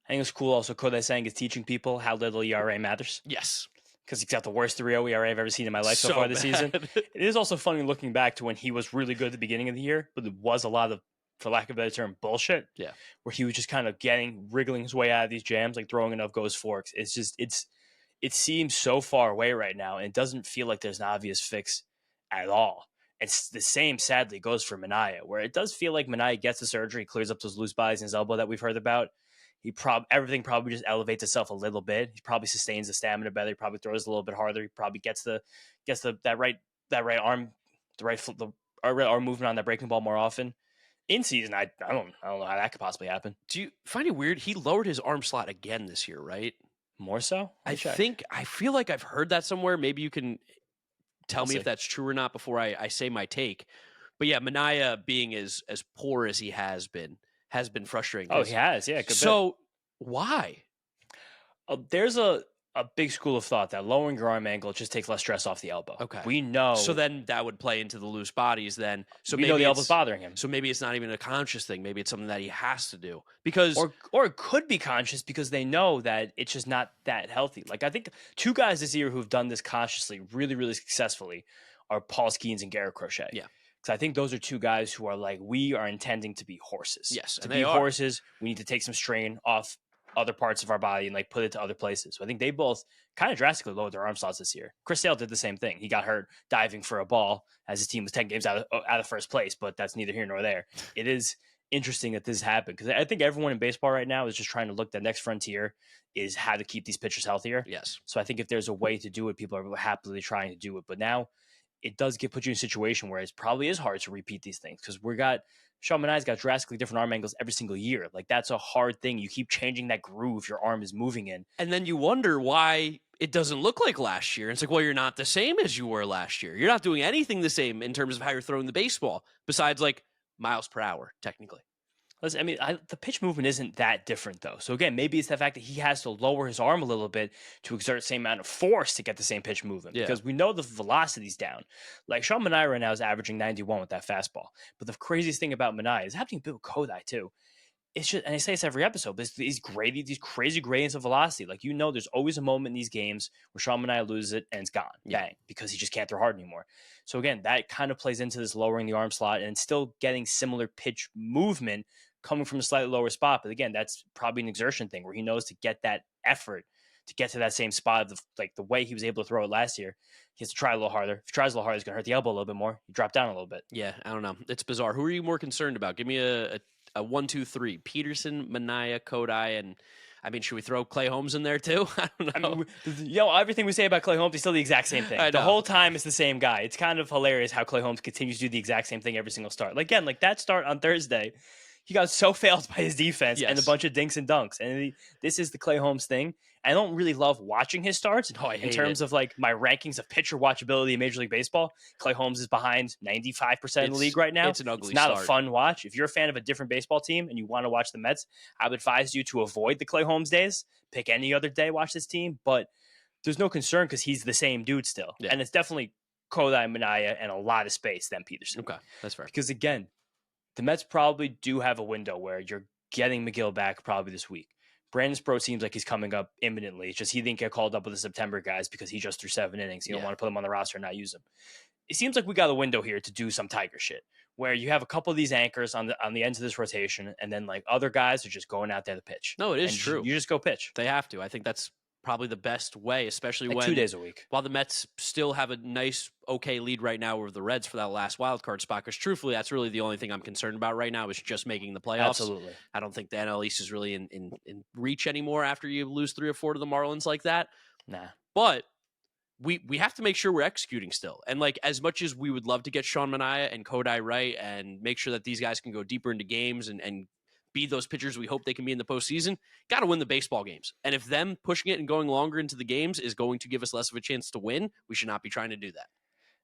I think it's cool also Kodai Senga is teaching people how little ERA matters. Yes. Because he's got the worst 3.0 ERA I've ever seen in my life so So far this bad. season. It is also funny looking back to when he was really good at the beginning of the year, but there was a lot of, for lack of a better term, bullshit. Yeah. Where he was just kind of wriggling his way out of these jams, like throwing enough goes forks. It seems so far away right now, and it doesn't feel like there's an obvious fix at all. It's the same, sadly, goes for Manaea, where it does feel like Manaea gets the surgery, clears up those loose bodies in his elbow that we've heard about. Everything probably just elevates itself a little bit. He probably sustains the stamina better. He probably throws a little bit harder. He probably gets that right arm, the right arm movement on that breaking ball more often. In season, I don't know how that could possibly happen. Do you find it weird? He lowered his arm slot again this year, right? More so? I feel like I've heard that somewhere. Maybe you can tell I'll me see. if that's true or not before I say my take. But yeah, Manaea being as poor as he has been frustrating. Oh, he has, yeah. So why? There's a big school of thought that lowering your arm angle just takes less stress off the elbow. Okay. We know. So then that would play into the loose bodies then. So we maybe know the elbow's it's bothering him. So maybe it's not even a conscious thing. Maybe it's something that he has to do. Because Or it could be conscious because they know that it's just not that healthy. Like I think two guys this year who've done this consciously really, really successfully are Paul Skeens and Garrett Crochet. Yeah. Because I think those are two guys who are like, we are intending to be horses. Yes, To and be they are. horses, we need to take some strain off other parts of our body and like put it to other places. So I think they both kind of drastically lowered their arm slots this year. Chris Sale did the same thing. He got hurt diving for a ball as his team was 10 games out of first place, but that's neither here nor there. It is interesting that this happened because I think everyone in baseball right now is just trying to look. The next frontier is how to keep these pitchers healthier. yes. So I think if there's a way to do it, people are happily trying to do it. But now it does put you in a situation where it probably is hard to repeat these things because Sean Manaea's got drastically different arm angles every single year. Like that's a hard thing. You keep changing that groove your arm is moving in. And then you wonder why it doesn't look like last year. It's like, well, you're not the same as you were last year. You're not doing anything the same in terms of how you're throwing the baseball, besides like miles per hour, technically. Listen, I mean, the pitch movement isn't that different, though. So, again, maybe it's the fact that he has to lower his arm a little bit to exert the same amount of force to get the same pitch movement. Yeah. Because we know the velocity's down. Like, Sean Manaea right now is averaging 91 with that fastball. But the craziest thing about Manaea is happening with Kodai, too. It's just, and I say this every episode, but it's these crazy gradients of velocity. Like, there's always a moment in these games where Sean Manaea loses it and it's gone. Yeah. Bang. Because he just can't throw hard anymore. So, again, that kind of plays into this lowering the arm slot and still getting similar pitch movement coming from a slightly lower spot. But again, that's probably an exertion thing where he knows to get that effort to get to that same spot of the way he was able to throw it last year. He has to try a little harder. If he tries a little harder, it's going to hurt the elbow a little bit more. You drop down a little bit. Yeah, I don't know. It's bizarre. Who are you more concerned about? Give me a 1, 2, 3. Peterson, Manaea, Kodai, and I mean, should we throw Clay Holmes in there too? I don't know. Everything we say about Clay Holmes is still the exact same thing. I The know. whole time it's the same guy. It's kind of hilarious how Clay Holmes continues to do the exact same thing every single start. Like that start on Thursday, he got so failed by his defense and a Yes. bunch of dinks and dunks. And this is the Clay Holmes thing. I don't really love watching his starts Oh, I in hate terms it. of like my rankings of pitcher watchability in Major League Baseball. Clay Holmes is behind 95% of the league right now. It's an ugly not start. a fun watch. If you're a fan of a different baseball team and you want to watch the Mets, I would advise you to avoid the Clay Holmes days. Pick any other day, watch this team. But there's no concern because he's the same dude still. Yeah. And it's definitely Kodai, Manaea, and a lot of space than Peterson. Okay, that's fair. Because again, the Mets probably do have a window where you're getting McGill back probably this week. Brandon Sproat seems like he's coming up imminently. It's just he didn't get called up with the September guys because he just threw 7 innings. You don't want to put him on the roster and not use him. It seems like we got a window here to do some Tiger shit where you have a couple of these anchors on the ends of this rotation, and then like other guys are just going out there to pitch. No, it is And true. You just go pitch. They have to. I think that's probably the best way, especially Like when 2 days a week. while the Mets still have a nice, okay lead right now over the Reds for that last wild card spot. Because truthfully, that's really the only thing I'm concerned about right now is just making the playoffs. Absolutely. I don't think the NL East is really in reach anymore after you lose 3 or 4 to the Marlins like that. Nah. But we have to make sure we're executing still. And like as much as we would love to get Sean Manaea and Kodai right and make sure that these guys can go deeper into games and be those pitchers we hope they can be in the postseason, got to win the baseball games. And if them pushing it and going longer into the games is going to give us less of a chance to win, we should not be trying to do that.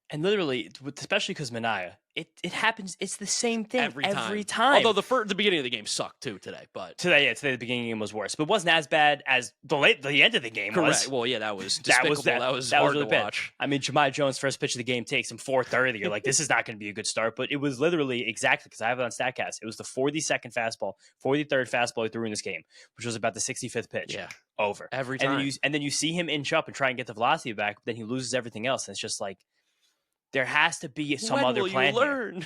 And literally, especially because Manaea, it happens. It's the same thing every time. Although the beginning of the game sucked too today, but today the beginning of the game was worse, but it wasn't as bad as the end of the game correct. was. Well, yeah, that was despicable. That was hard really to bad. watch. I mean, Jahmai Jones' first pitch of the game takes him 4:30. You're like, this is not going to be a good start, but it was literally exactly because I have it on Statcast. It was the 42nd fastball, 43rd fastball he threw in this game, which was about the 65th pitch. Yeah, over every time. And then you see him inch up and try and get the velocity back, but then he loses everything else, and it's just like. There has to be some other plan learn?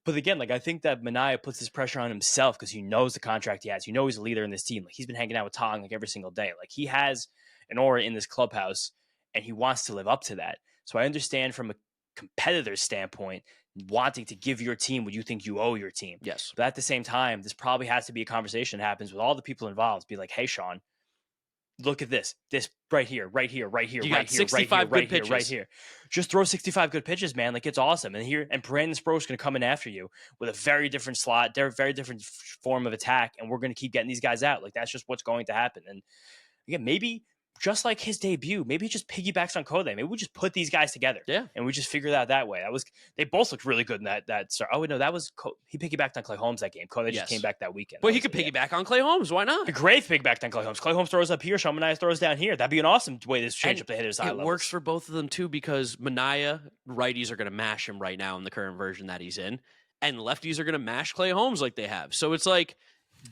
But again, like I think that Manaea puts this pressure on himself because he knows the contract he has. You know he's a leader in this team. Like he's been hanging out with Tong like every single day. Like he has an aura in this clubhouse, and he wants to live up to that. So I understand from a competitor's standpoint wanting to give your team what you think you owe your team. Yes, but at the same time, this probably has to be a conversation that happens with all the people involved. Be like, hey, Sean. Look at this right here, right here, right here, you right got here, 65 right here, good right pitches. here, right here. Just throw 65 good pitches, man. Like it's awesome. And Brandon Sproat's going to come in after you with a very different slot, very different form of attack, and we're going to keep getting these guys out. Like that's just what's going to happen. And again, maybe just like his debut, maybe he just piggybacks on Kodai. Maybe we just put these guys together, and we just figure it out that way. They both looked really good in that start. Oh no, he piggybacked on Clay Holmes that game. Kodai just came back that weekend. Well, he could piggyback on Clay Holmes. Why not? A great piggyback on Clay Holmes. Clay Holmes throws up here. Sean Manaea throws down here. That'd be an awesome way to change up the hitters. It works for both of them too because Manaea righties are going to mash him right now in the current version that he's in, and lefties are going to mash Clay Holmes like they have. So it's like.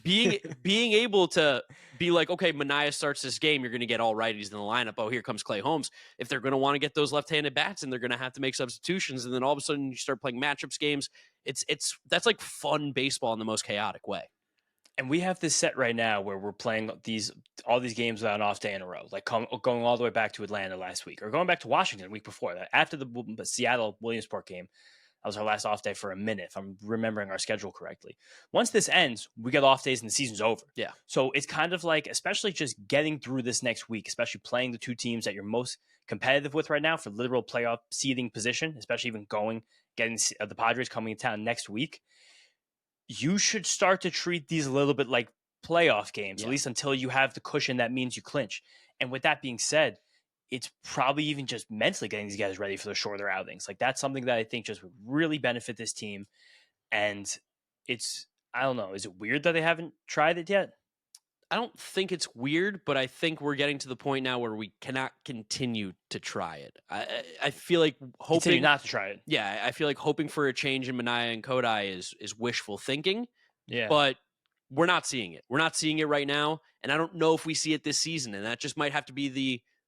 Being able to be like, okay, Manaea starts this game, you're going to get all righties in the lineup. Oh, here comes Clay Holmes. If they're going to want to get those left-handed bats, and they're going to have to make substitutions, and then all of a sudden you start playing matchups games. That's like fun baseball in the most chaotic way. And we have this set right now where we're playing all these games without an off day in a row, like going all the way back to Atlanta last week, or going back to Washington the week before that. After the Seattle Williamsport game. That was our last off day for a minute, if I'm remembering our schedule correctly. Once this ends, we get off days and the season's over. Yeah. So it's kind of like, especially just getting through this next week, especially playing the two teams that you're most competitive with right now for literal playoff seeding position, especially even getting the Padres coming in town next week. You should start to treat these a little bit like playoff games, at least until you have the cushion that means you clinch. And with that being said, it's probably even just mentally getting these guys ready for the shorter outings. Like that's something that I think just would really benefit this team. And I don't know, is it weird that they haven't tried it yet? I don't think it's weird, but I think we're getting to the point now where we cannot continue to try it. I feel like hoping continue not to try it. Yeah, I feel like hoping for a change in Manaea and Kodai is wishful thinking. Yeah, but we're not seeing it. We're not seeing it right now, and I don't know if we see it this season. And that just might have to be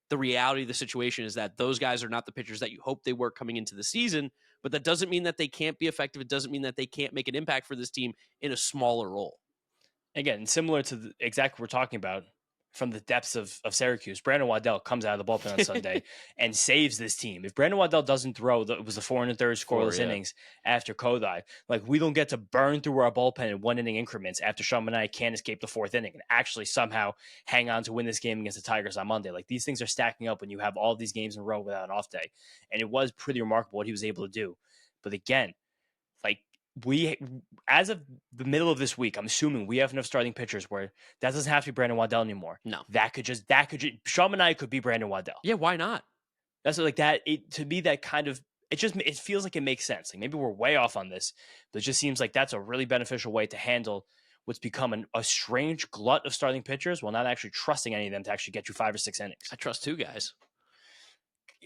the reality of the situation is that those guys are not the pitchers that you hope they were coming into the season, but that doesn't mean that they can't be effective. It doesn't mean that they can't make an impact for this team in a smaller role. Again, similar to exactly what we're talking about from the depths of Syracuse, Brandon Waddell comes out of the bullpen on Sunday and saves this team. If Brandon Waddell doesn't throw, it was the 4 1/3 scoreless innings after Kodai. Like we don't get to burn through our bullpen in 1 inning increments after Sean Manaea can't escape the 4th inning and actually somehow hang on to win this game against the Tigers on Monday. Like these things are stacking up when you have all these games in a row without an off day. And it was pretty remarkable what he was able to do. But again, like we, as of the middle of this week, I'm assuming we have enough starting pitchers where that doesn't have to be Brandon Waddell anymore. No. Sean Manaea could be Brandon Waddell. Yeah, why not? That's like that. To me, that kind of, it feels like it makes sense. Like maybe we're way off on this, but it just seems like that's a really beneficial way to handle what's become a strange glut of starting pitchers while not actually trusting any of them to actually get you 5 or 6 innings. I trust 2 guys.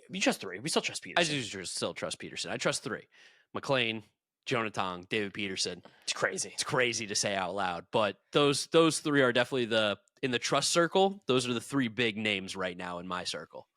You trust 3. We still trust Peterson. I do still trust Peterson. I trust 3. McLean, Jonah Tong, David Peterson. It's crazy. It's crazy to say out loud, but those 3 are definitely in the trust circle. Those are the 3 big names right now in my circle.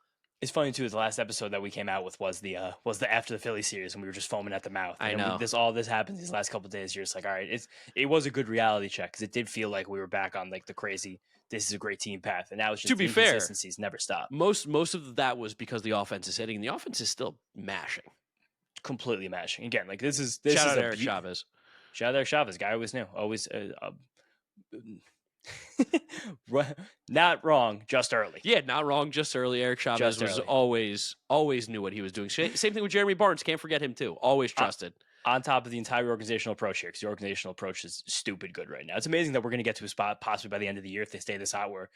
It's funny too. The last episode that we came out with was the after the Philly series, and we were just foaming at the mouth. I know all this happens these last couple of days. You're just like, all right, it was a good reality check because it did feel like we were back on like the crazy. This is a great team path, and now it's just to be fair, inconsistencies never stop. Most of that was because the offense is hitting, and the offense is still mashing, completely mashing. Again, like this is shout out Eric Chavez. Shout out Eric Chavez, guy always knew, always. Not wrong, just early. Yeah, not wrong, just early. Eric Chavez was always knew what he was doing. Same thing with Jeremy Barnes. Can't forget him too. Always trusted. On top of the entire organizational approach here, because the organizational approach is stupid good right now. It's amazing that we're going to get to a spot possibly by the end of the year if they stay this hot where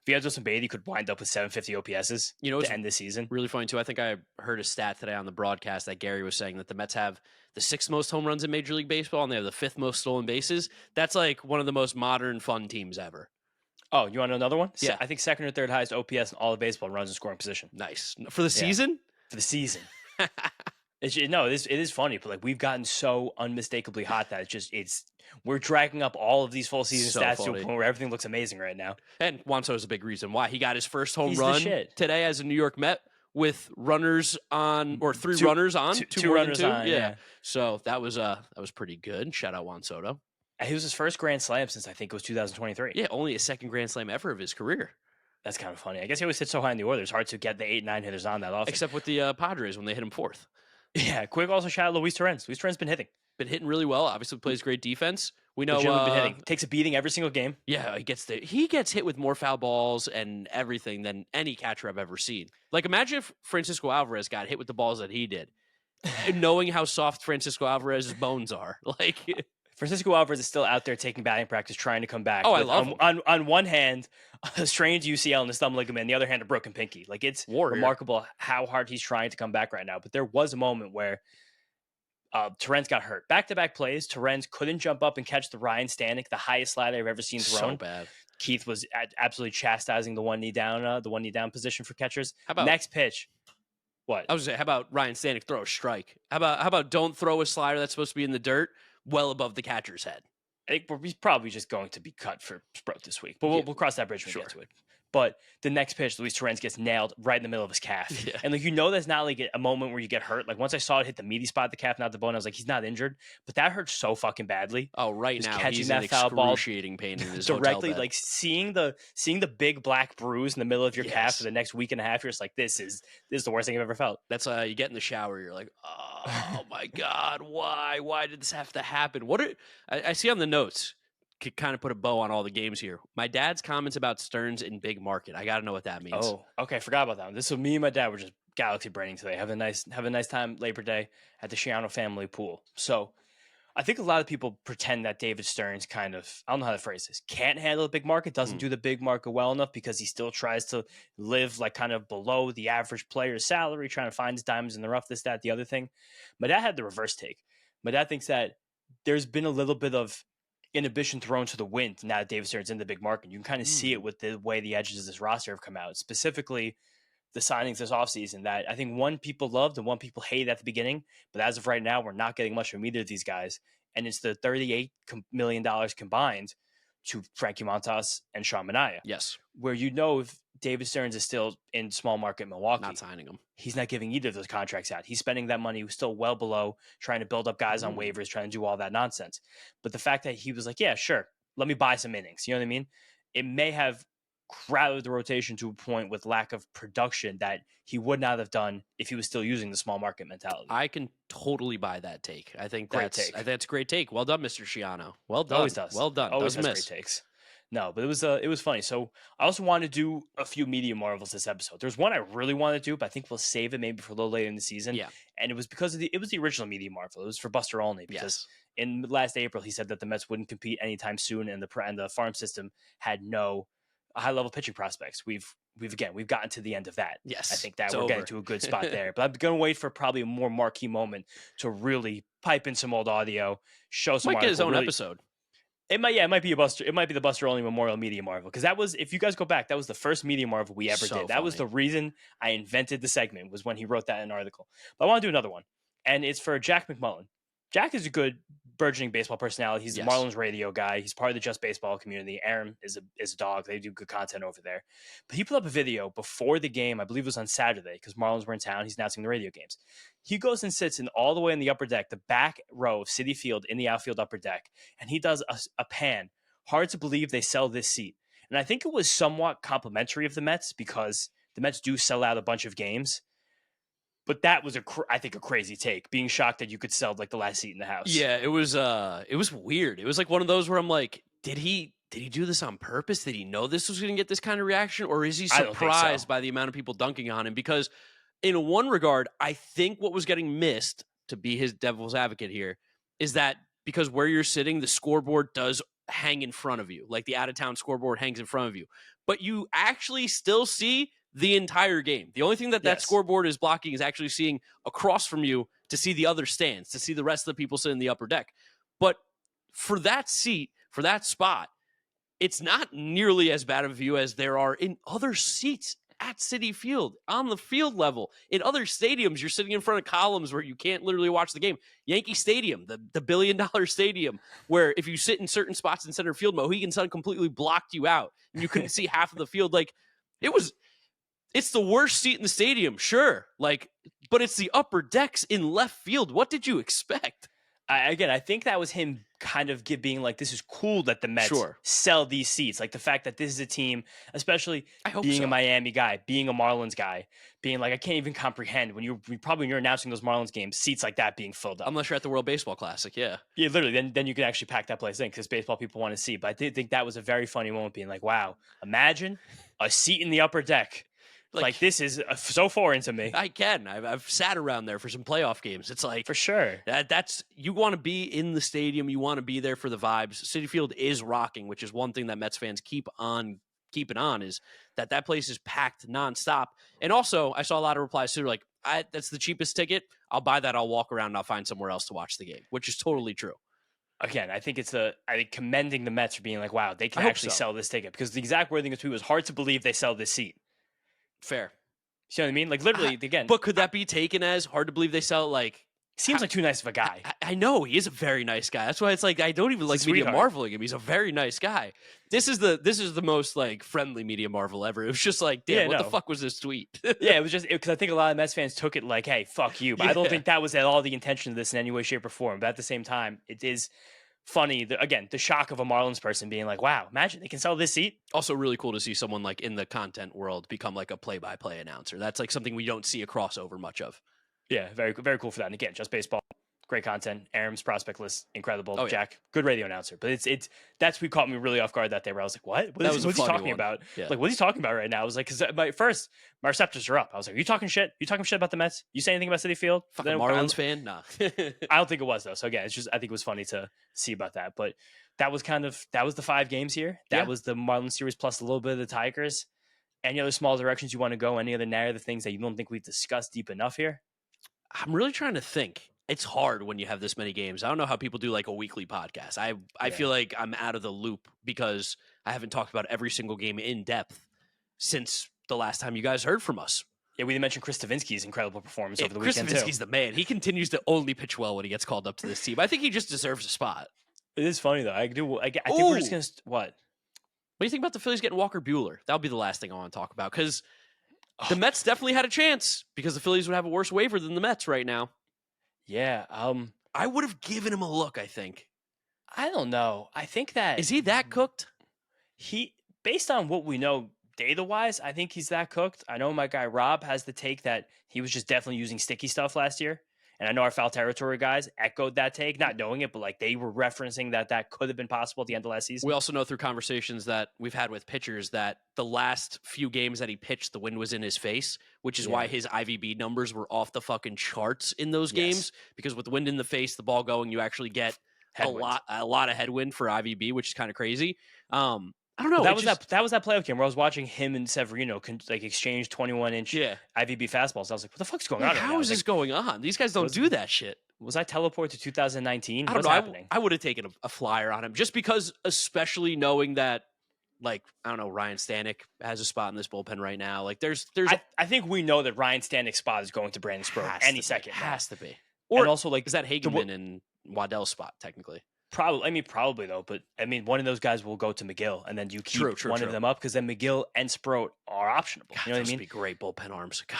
Viados and Beatty could wind up with 750 OPSs to end this season. Really funny too. I think I heard a stat today on the broadcast that Gary was saying that the Mets have the 6th most home runs in Major League Baseball and they have the 5th most stolen bases. That's like one of the most modern, fun teams ever. Oh, you want another one? Yeah. I think 2nd or 3rd highest OPS in all of baseball runs in scoring position. Nice. For the season? For the season. It is funny, but like we've gotten so unmistakably hot that we're dragging up all of these full season stats to a point where everything looks amazing right now. And Juan Soto is a big reason why he got his first home run today as a New York Met with runners on or 3 runners on, 2 runners on. Yeah. So that was pretty good. Shout out Juan Soto. It was his first Grand Slam since I think it was 2023. Yeah, only his 2nd Grand Slam ever of his career. That's kind of funny. I guess he always hits so high in the order. It's hard to get the 8-9 hitters on that often. Except with the Padres when they hit him 4th. Yeah, quick also shout out Luis Torrens. Luis Torrens been hitting really well. Obviously plays great defense. We know been hitting. Takes a beating every single game. Yeah, he gets hit with more foul balls and everything than any catcher I've ever seen. Like imagine if Francisco Alvarez got hit with the balls that he did. Knowing how soft Francisco Alvarez's bones are. Like Francisco Alvarez is still out there taking batting practice, trying to come back. Oh, I love him. On one hand, a strained UCL and a thumb ligament, on the other hand, a broken pinky. Like it's remarkable how hard he's trying to come back right now. But there was a moment where Torrens got hurt. Back-to-back plays, Torrens couldn't jump up and catch the Ryan Stanek, the highest slider I've ever seen thrown. So bad. Keith was absolutely chastising the one knee down position for catchers. How about next pitch? What? I was saying, how about Ryan Stanek throw a strike? How about don't throw a slider that's supposed to be in the dirt well above the catcher's head? I think he's probably just going to be cut for Sprout this week, but we'll cross that bridge when we get to it. But the next pitch, Luis Torrens gets nailed right in the middle of his calf. Yeah. And that's not like a moment where you get hurt. Like once I saw it hit the meaty spot of the calf, not the bone, I was like, he's not injured. But that hurt so fucking badly. Oh, right now catching he's that in foul ball excruciating pain in his directly, hotel bed. like seeing the big black bruise in the middle of your calf for the next week and a half. You're just like, this is the worst thing I've ever felt. That's you get in the shower, you're like, oh my God, why did this have to happen? I see on the notes. Could kind of put a bow on all the games here. My dad's comments about Stearns in big market. I got to know what that means. Oh, okay. Forgot about that one. This was me and my dad were just galaxy braining today. Have a nice time Labor Day at the Shiano family pool. So I think a lot of people pretend that David Stearns kind of, I don't know how to phrase this, can't handle the big market, doesn't do the big market well enough because he still tries to live like kind of below the average player's salary, trying to find his diamonds in the rough, this, that, the other thing. My dad had the reverse take. My dad thinks that there's been a little bit of inhibition thrown to the wind now that David Stearns in the big market. You can kind of see it with the way the edges of this roster have come out, specifically the signings this offseason that I think one people loved and one people hated at the beginning. But as of right now, we're not getting much from either of these guys. And it's the $38 million combined to Frankie Montas and Sean Manaea. Yes. Where if David Stearns is still in small market Milwaukee, not signing him. He's not giving either of those contracts out. He's spending that money still well below, trying to build up guys on waivers, trying to do all that nonsense. But the fact that he was like, yeah, sure, let me buy some innings. You know what I mean? It may have crowded the rotation to a point with lack of production that he would not have done if he was still using the small market mentality. I can totally buy that take. I think Great take. I think that's a great take. Well done, Mr. Shiano. Well done. Always does. Well done. Always Doesn't has miss. great takes. No, but it was funny. So I also wanted to do a few media marvels this episode. There's one I really want to do, but I think we'll save it maybe for a little later in the season. Yeah. And it was because it was the original media marvel. It was for Buster Olney because in last April he said that the Mets wouldn't compete anytime soon, and the farm system had no high level pitching prospects. We've gotten to the end of that. Yes, I think that it's we're over. getting to a good spot there. But I'm going to wait for probably a more marquee moment to really pipe in some old audio, show some. Might get his own really, episode. It might be the Buster Olney Memorial Media Marvel, because that was, if you guys go back, that was the first Media Marvel we ever did. That was the reason I invented the segment, was when he wrote that in an article. But I want to do another one, and it's for Jack McMullen. Jack is a good burgeoning baseball personality. He's the Marlins radio guy. He's part of the Just Baseball community. Aaron is a dog. They do good content over there. But he put up a video before the game. I believe it was on Saturday, because Marlins were in town. He's announcing the radio games. He goes and sits in all the way in the upper deck, the back row of Citi Field in the outfield upper deck, and he does a pan. Hard to believe they sell this seat. And I think it was somewhat complimentary of the Mets, because the Mets do sell out a bunch of games. But that was I think a crazy take, being shocked that you could sell like the last seat in the house. Yeah, it was weird. It was like one of those where I'm like, did he do this on purpose? Did he know this was going to get this kind of reaction, or is he surprised by the amount of people dunking on him? Because in one regard, I think what was getting missed, to be his devil's advocate here, is that because where you're sitting, the scoreboard does hang in front of you, like the out of town scoreboard hangs in front of you, but you actually still see the entire game. The only thing that scoreboard is blocking is actually seeing across from you to see the other stands, to see the rest of the people sitting in the upper deck. But for that seat, for that spot, it's not nearly as bad of a view as there are in other seats at Citi Field, on the field level. In other stadiums, you're sitting in front of columns where you can't literally watch the game. Yankee Stadium, the $1 billion stadium, where if you sit in certain spots in center field, Mohegan Sun completely blocked you out, and you couldn't see half of the field. Like, it's the worst seat in the stadium, sure. Like, but it's the upper decks in left field. What did you expect? I think that was him kind of being like, this is cool that the Mets sell these seats. Like the fact that this is a team, especially being a Miami guy, being a Marlins guy, being like, I can't even comprehend when you're announcing those Marlins games, seats like that being filled up. Unless you're at the World Baseball Classic, yeah. Yeah, literally. Then you can actually pack that place in, because baseball people want to see. But I did think that was a very funny moment, being like, wow, imagine a seat in the upper deck. Like this is so foreign to me. I've sat around there for some playoff games. It's like, for sure, that's, you want to be in the stadium. You want to be there for the vibes. Citi Field is rocking, which is one thing that Mets fans keep on keeping on, is that place is packed nonstop. And also, I saw a lot of replies too, like, that's the cheapest ticket. I'll buy that. I'll walk around and I'll find somewhere else to watch the game, which is totally true. Again, I think commending the Mets for being like, wow, they can actually sell this ticket, because the exact wording of the tweet was, hard to believe they sell this seat. Fair. You know what I mean? Like, literally, again. But could that be taken as hard to believe they sell? Like, seems like too nice of a guy. I know, he is a very nice guy. That's why it's like, I don't even like media marveling him. He's a very nice guy. This is the most like friendly media marvel ever. It was just like, damn, what the fuck was this tweet? Yeah, it was just because I think a lot of Mets fans took it like, hey, fuck you. But I don't think that was at all the intention of this in any way, shape, or form. But at the same time, it is funny, the shock of a Marlins person being like, wow, imagine they can sell this seat. Also really cool to see someone like in the content world become like a play-by-play announcer. That's like something we don't see a crossover much of. Yeah, very, very cool for that. And again, Just Baseball, great content. Aaron's prospect list, incredible. Oh, yeah. Jack, good radio announcer. But that's what caught me really off guard that day, where I was like, what? What's he talking about? Yeah. Like, what's he talking about right now? I was like, because my receptors are up. I was like, are you talking shit? You talking shit about the Mets? You say anything about Citi Field? Fucking Marlins fan? Nah. I don't think it was, though. So again, I think it was funny to see about that. But that was the 5 games here. That was the Marlins series plus a little bit of the Tigers. Any other small directions you want to go? Any other narrative things that you don't think we've discussed deep enough here? I'm really trying to think. It's hard when you have this many games. I don't know how people do like a weekly podcast. I feel like I'm out of the loop because I haven't talked about every single game in depth since the last time you guys heard from us. Yeah, we didn't mention Chris Stavinsky's incredible performance over the weekend, too. Chris Stavinsky's the man. He continues to only pitch well when he gets called up to this team. I think he just deserves a spot. It is funny, though. I think we're just going to... What? What do you think about the Phillies getting Walker Buehler? That'll be the last thing I want to talk about, because the Mets definitely had a chance, because the Phillies would have a worse waiver than the Mets right now. Yeah. I would have given him a look, I think. I don't know. I think that... Is he that cooked? Based on what we know data-wise, I think he's that cooked. I know my guy Rob has the take that he was just definitely using sticky stuff last year, And I know our foul territory guys echoed that take, not knowing it, but like they were referencing that could have been possible at the end of last season. We also know through conversations that we've had with pitchers that the last few games that he pitched, the wind was in his face, which is why his IVB numbers were off the fucking charts in those games. Because with the wind in the face, the ball going, you actually get Headwind. a lot of headwind for IVB, which is kind of crazy. I don't know. That was that playoff game where I was watching him and Severino exchange 21-inch IVB fastballs. I was like, what the fuck's going on right now? How is this going on? These guys don't do that shit. Was I teleported to 2019? I don't know. Happening? I would have taken a flyer on him just because, especially knowing that, like, I don't know, Ryan Stanek has a spot in this bullpen right now. Like, there's. I think we know that Ryan Stanek's spot is going to Brandon Sproat any second. Has to be. Or and also, like, is that Hageman and Waddell's spot technically? Probably though. But I mean, one of those guys will go to McGill, and then you keep one of them up because then McGill and Sproat are optionable. God, you know what I mean? Be great bullpen arms. God.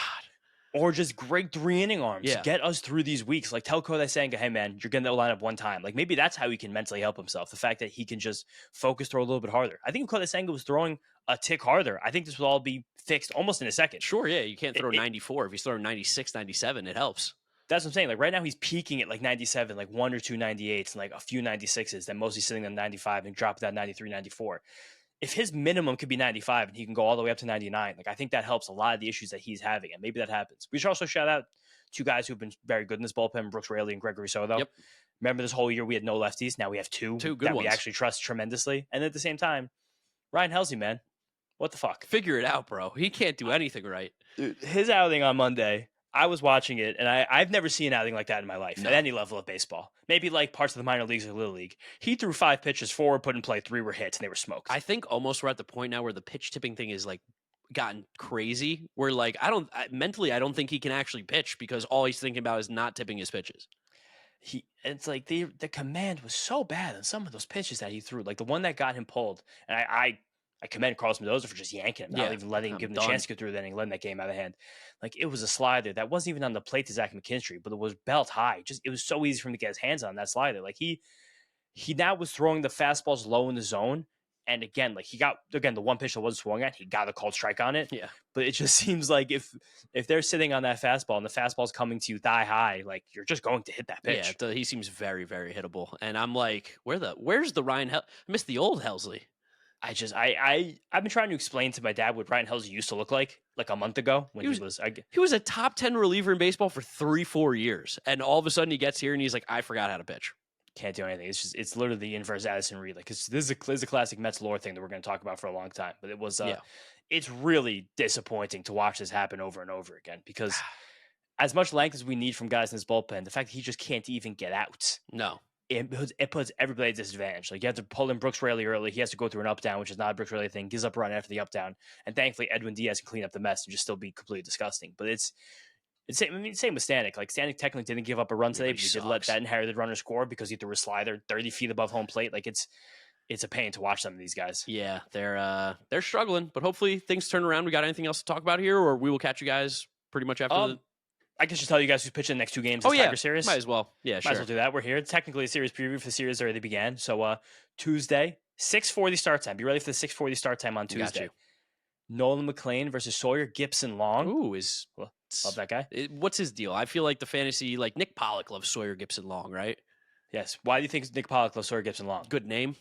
Or just great 3-inning arms. Yeah. Get us through these weeks. Like, tell Kodai Senga, hey, man, you're getting that lineup one time. Like, maybe that's how he can mentally help himself. The fact that he can just throw a little bit harder. I think if Kodai Senga was throwing a tick harder, I think this would all be fixed almost in a second. Sure, yeah. You can't throw 94. If he's throwing 96, 97, it helps. That's what I'm saying. Like, right now, he's peaking at, like, 97, like, 1 or 2 98s, and, like, a few 96s, then mostly sitting on 95 and drop that 93, 94. If his minimum could be 95 and he can go all the way up to 99, like I think that helps a lot of the issues that he's having, and maybe that happens. We should also shout out two guys who've been very good in this bullpen, Brooks Raley and Gregory Soto. Yep. Remember this whole year we had no lefties. Now we have two good that ones. We actually trust tremendously. And at the same time, Ryan Helsley, man, what the fuck? Figure it out, bro. He can't do anything right. Dude, his outing on Monday, I was watching it, and I've never seen an outing like that in my life at any level of baseball. Maybe like parts of the minor leagues or Little League. He threw 5 pitches, 4 were put in play, 3 were hits, and they were smoked. I think almost we're at the point now where the pitch tipping thing is like gotten crazy. Where like mentally I don't think he can actually pitch because all he's thinking about is not tipping his pitches. It's like the command was so bad on some of those pitches that he threw. Like the one that got him pulled, and I commend Carlos Mendoza for just yanking him, not even letting him give him the chance to go through the inning, letting that game out of hand. Like it was a slider that wasn't even on the plate to Zach McKinstry, but it was belt high. Just it was so easy for him to get his hands on that slider. Like he now was throwing the fastballs low in the zone, and again, like he got the one pitch that wasn't swung at, he got a called strike on it. Yeah, but it just seems like if they're sitting on that fastball and the fastball's coming to you thigh high, like you're just going to hit that pitch. Yeah, he seems very, very hittable, and I'm like, where's the Ryan? I missed the old Helsley. I've been trying to explain to my dad what Ryan Helsley used to look like a month ago when he was a top 10 reliever in baseball for 3-4 years, and all of a sudden he gets here and he's like, I forgot how to pitch. Can't do anything. It's literally the inverse Addison Reed. Like this is a classic Mets lore thing that we're going to talk about for a long time. But it was it's really disappointing to watch this happen over and over again because as much length as we need from guys in this bullpen, the fact that he just can't even get out. No. It puts everybody at disadvantage. Like you have to pull in Brooks Raley early. He has to go through an up down, which is not a Brooks Raley thing. Gives up a run after the up down, and thankfully Edwin Diaz can clean up the mess and just still be completely disgusting. But it's same with Stanek. Like Stanek technically didn't give up a run today, but he did let that inherited runner score because he threw a slider 30 feet above home plate. Like it's a pain to watch some of these guys. Yeah, they're struggling, but hopefully things turn around. We got anything else to talk about here, or we will catch you guys pretty much after I can just tell you guys who's pitching the next 2 games. Tiger Series. Might as well. Yeah, sure. Might as well do that. We're here. Technically, a series preview for the series already began. So Tuesday, 6:40 start time. Be ready for the 6:40 start time on Tuesday. Nolan McLean versus Sawyer Gibson Long. Ooh, love that guy. What's his deal? I feel like the fantasy, like Nick Pollock loves Sawyer Gibson Long, right? Yes. Why do you think Nick Pollock loves Sawyer Gibson Long? Good name.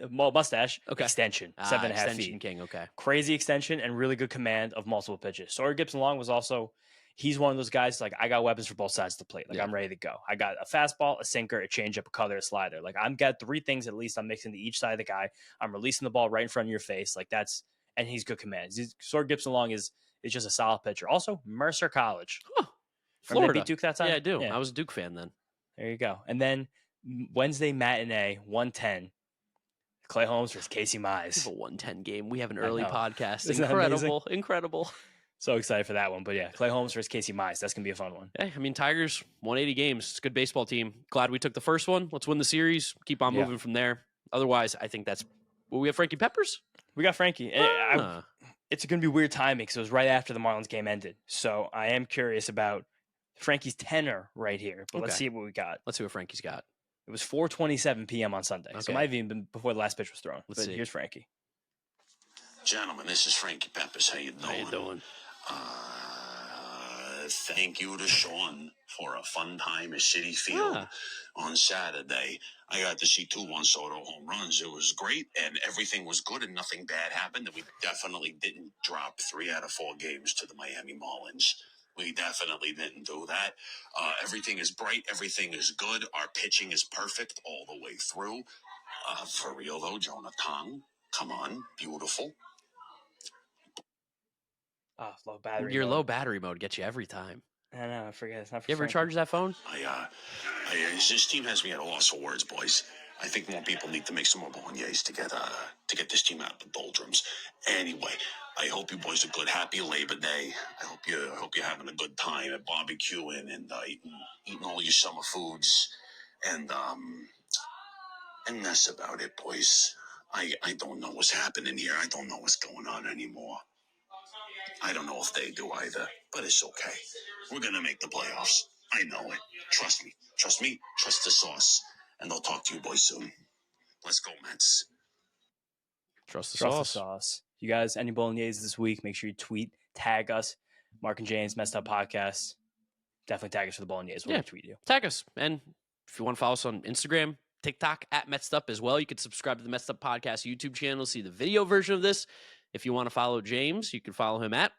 Mustache. Okay. Extension. 7.5 extension feet. King. Okay. Crazy extension and really good command of multiple pitches. Sawyer Gibson Long was also. He's one of those guys, like, I got weapons for both sides of the plate. Like, I'm ready to go. I got a fastball, a sinker, a changeup, a cutter, a slider. Like, I'm got 3 things at least I'm mixing to each side of the guy. I'm releasing the ball right in front of your face. Like, and he's good command. Sawyer Gibson Long is just a solid pitcher. Also, Mercer College. Huh. Florida. Beat Duke that time? Yeah, I do. Yeah. I was a Duke fan then. There you go. And then Wednesday matinee, 1:10. Clay Holmes versus Casey Mize. We have a 1:10 game. We have an early podcast. Isn't Incredible. So excited for that one. But yeah, Clay Holmes versus Casey Mize. That's going to be a fun one. Hey, I mean, Tigers, 180 games. It's a good baseball team. Glad we took the first one. Let's win the series. Keep on moving from there. Otherwise, I think that's... Well, we have Frankie Peppers? We got Frankie. It's going to be weird timing because it was right after the Marlins game ended. So I am curious about Frankie's tenor right here. But let's see what we got. Let's see what Frankie's got. It was 4:27 p.m. on Sunday. So it might have even been before the last pitch was thrown. Let's see. Here's Frankie. Gentlemen, this is Frankie Peppers. How you doing? thank you to Sean for a fun time at City Field on Saturday. I got to see 2 Juan Soto home runs. It was great, and everything was good, and nothing bad happened. And we definitely didn't drop 3 out of 4 games to the Miami Marlins. We definitely didn't do that. Everything is bright. Everything is good. Our pitching is perfect all the way through. For real, though, Jonah Tong, come on, beautiful. Oh, low battery. Your mode. low battery mode gets you every time. I know. I forget. It's not for You ever Frankie. charge that phone? This team has me at a loss for words, boys. I think more people need to make some more bolognese to get this team out of the doldrums. Anyway, I hope you boys are good. Happy Labor Day. I hope you're having a good time at barbecuing and eating all your summer foods. And that's about it, boys. I don't know what's happening here. I don't know what's going on anymore. I don't know if they do either, but it's okay. We're going to make the playoffs. I know it. Trust me. Trust me. Trust the sauce. And they'll talk to you boys soon. Let's go, Mets. Trust the Trust sauce. the sauce. You guys, any bolognese this week, make sure you tweet, tag us, Mark and James, Messed Up Podcast. Definitely tag us for the bolognese. We'll retweet you. Tag us. And if you want to follow us on Instagram, TikTok, at Mets'd Up as well. You can subscribe to the Mets'd Up Podcast YouTube channel, see the video version of this. If you want to follow James, you can follow him at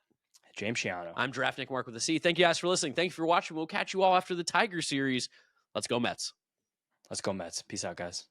James Shiano. I'm Draft Nick Mark with a C. Thank you guys for listening. Thank you for watching. We'll catch you all after the Tiger series. Let's go, Mets. Let's go, Mets. Peace out, guys.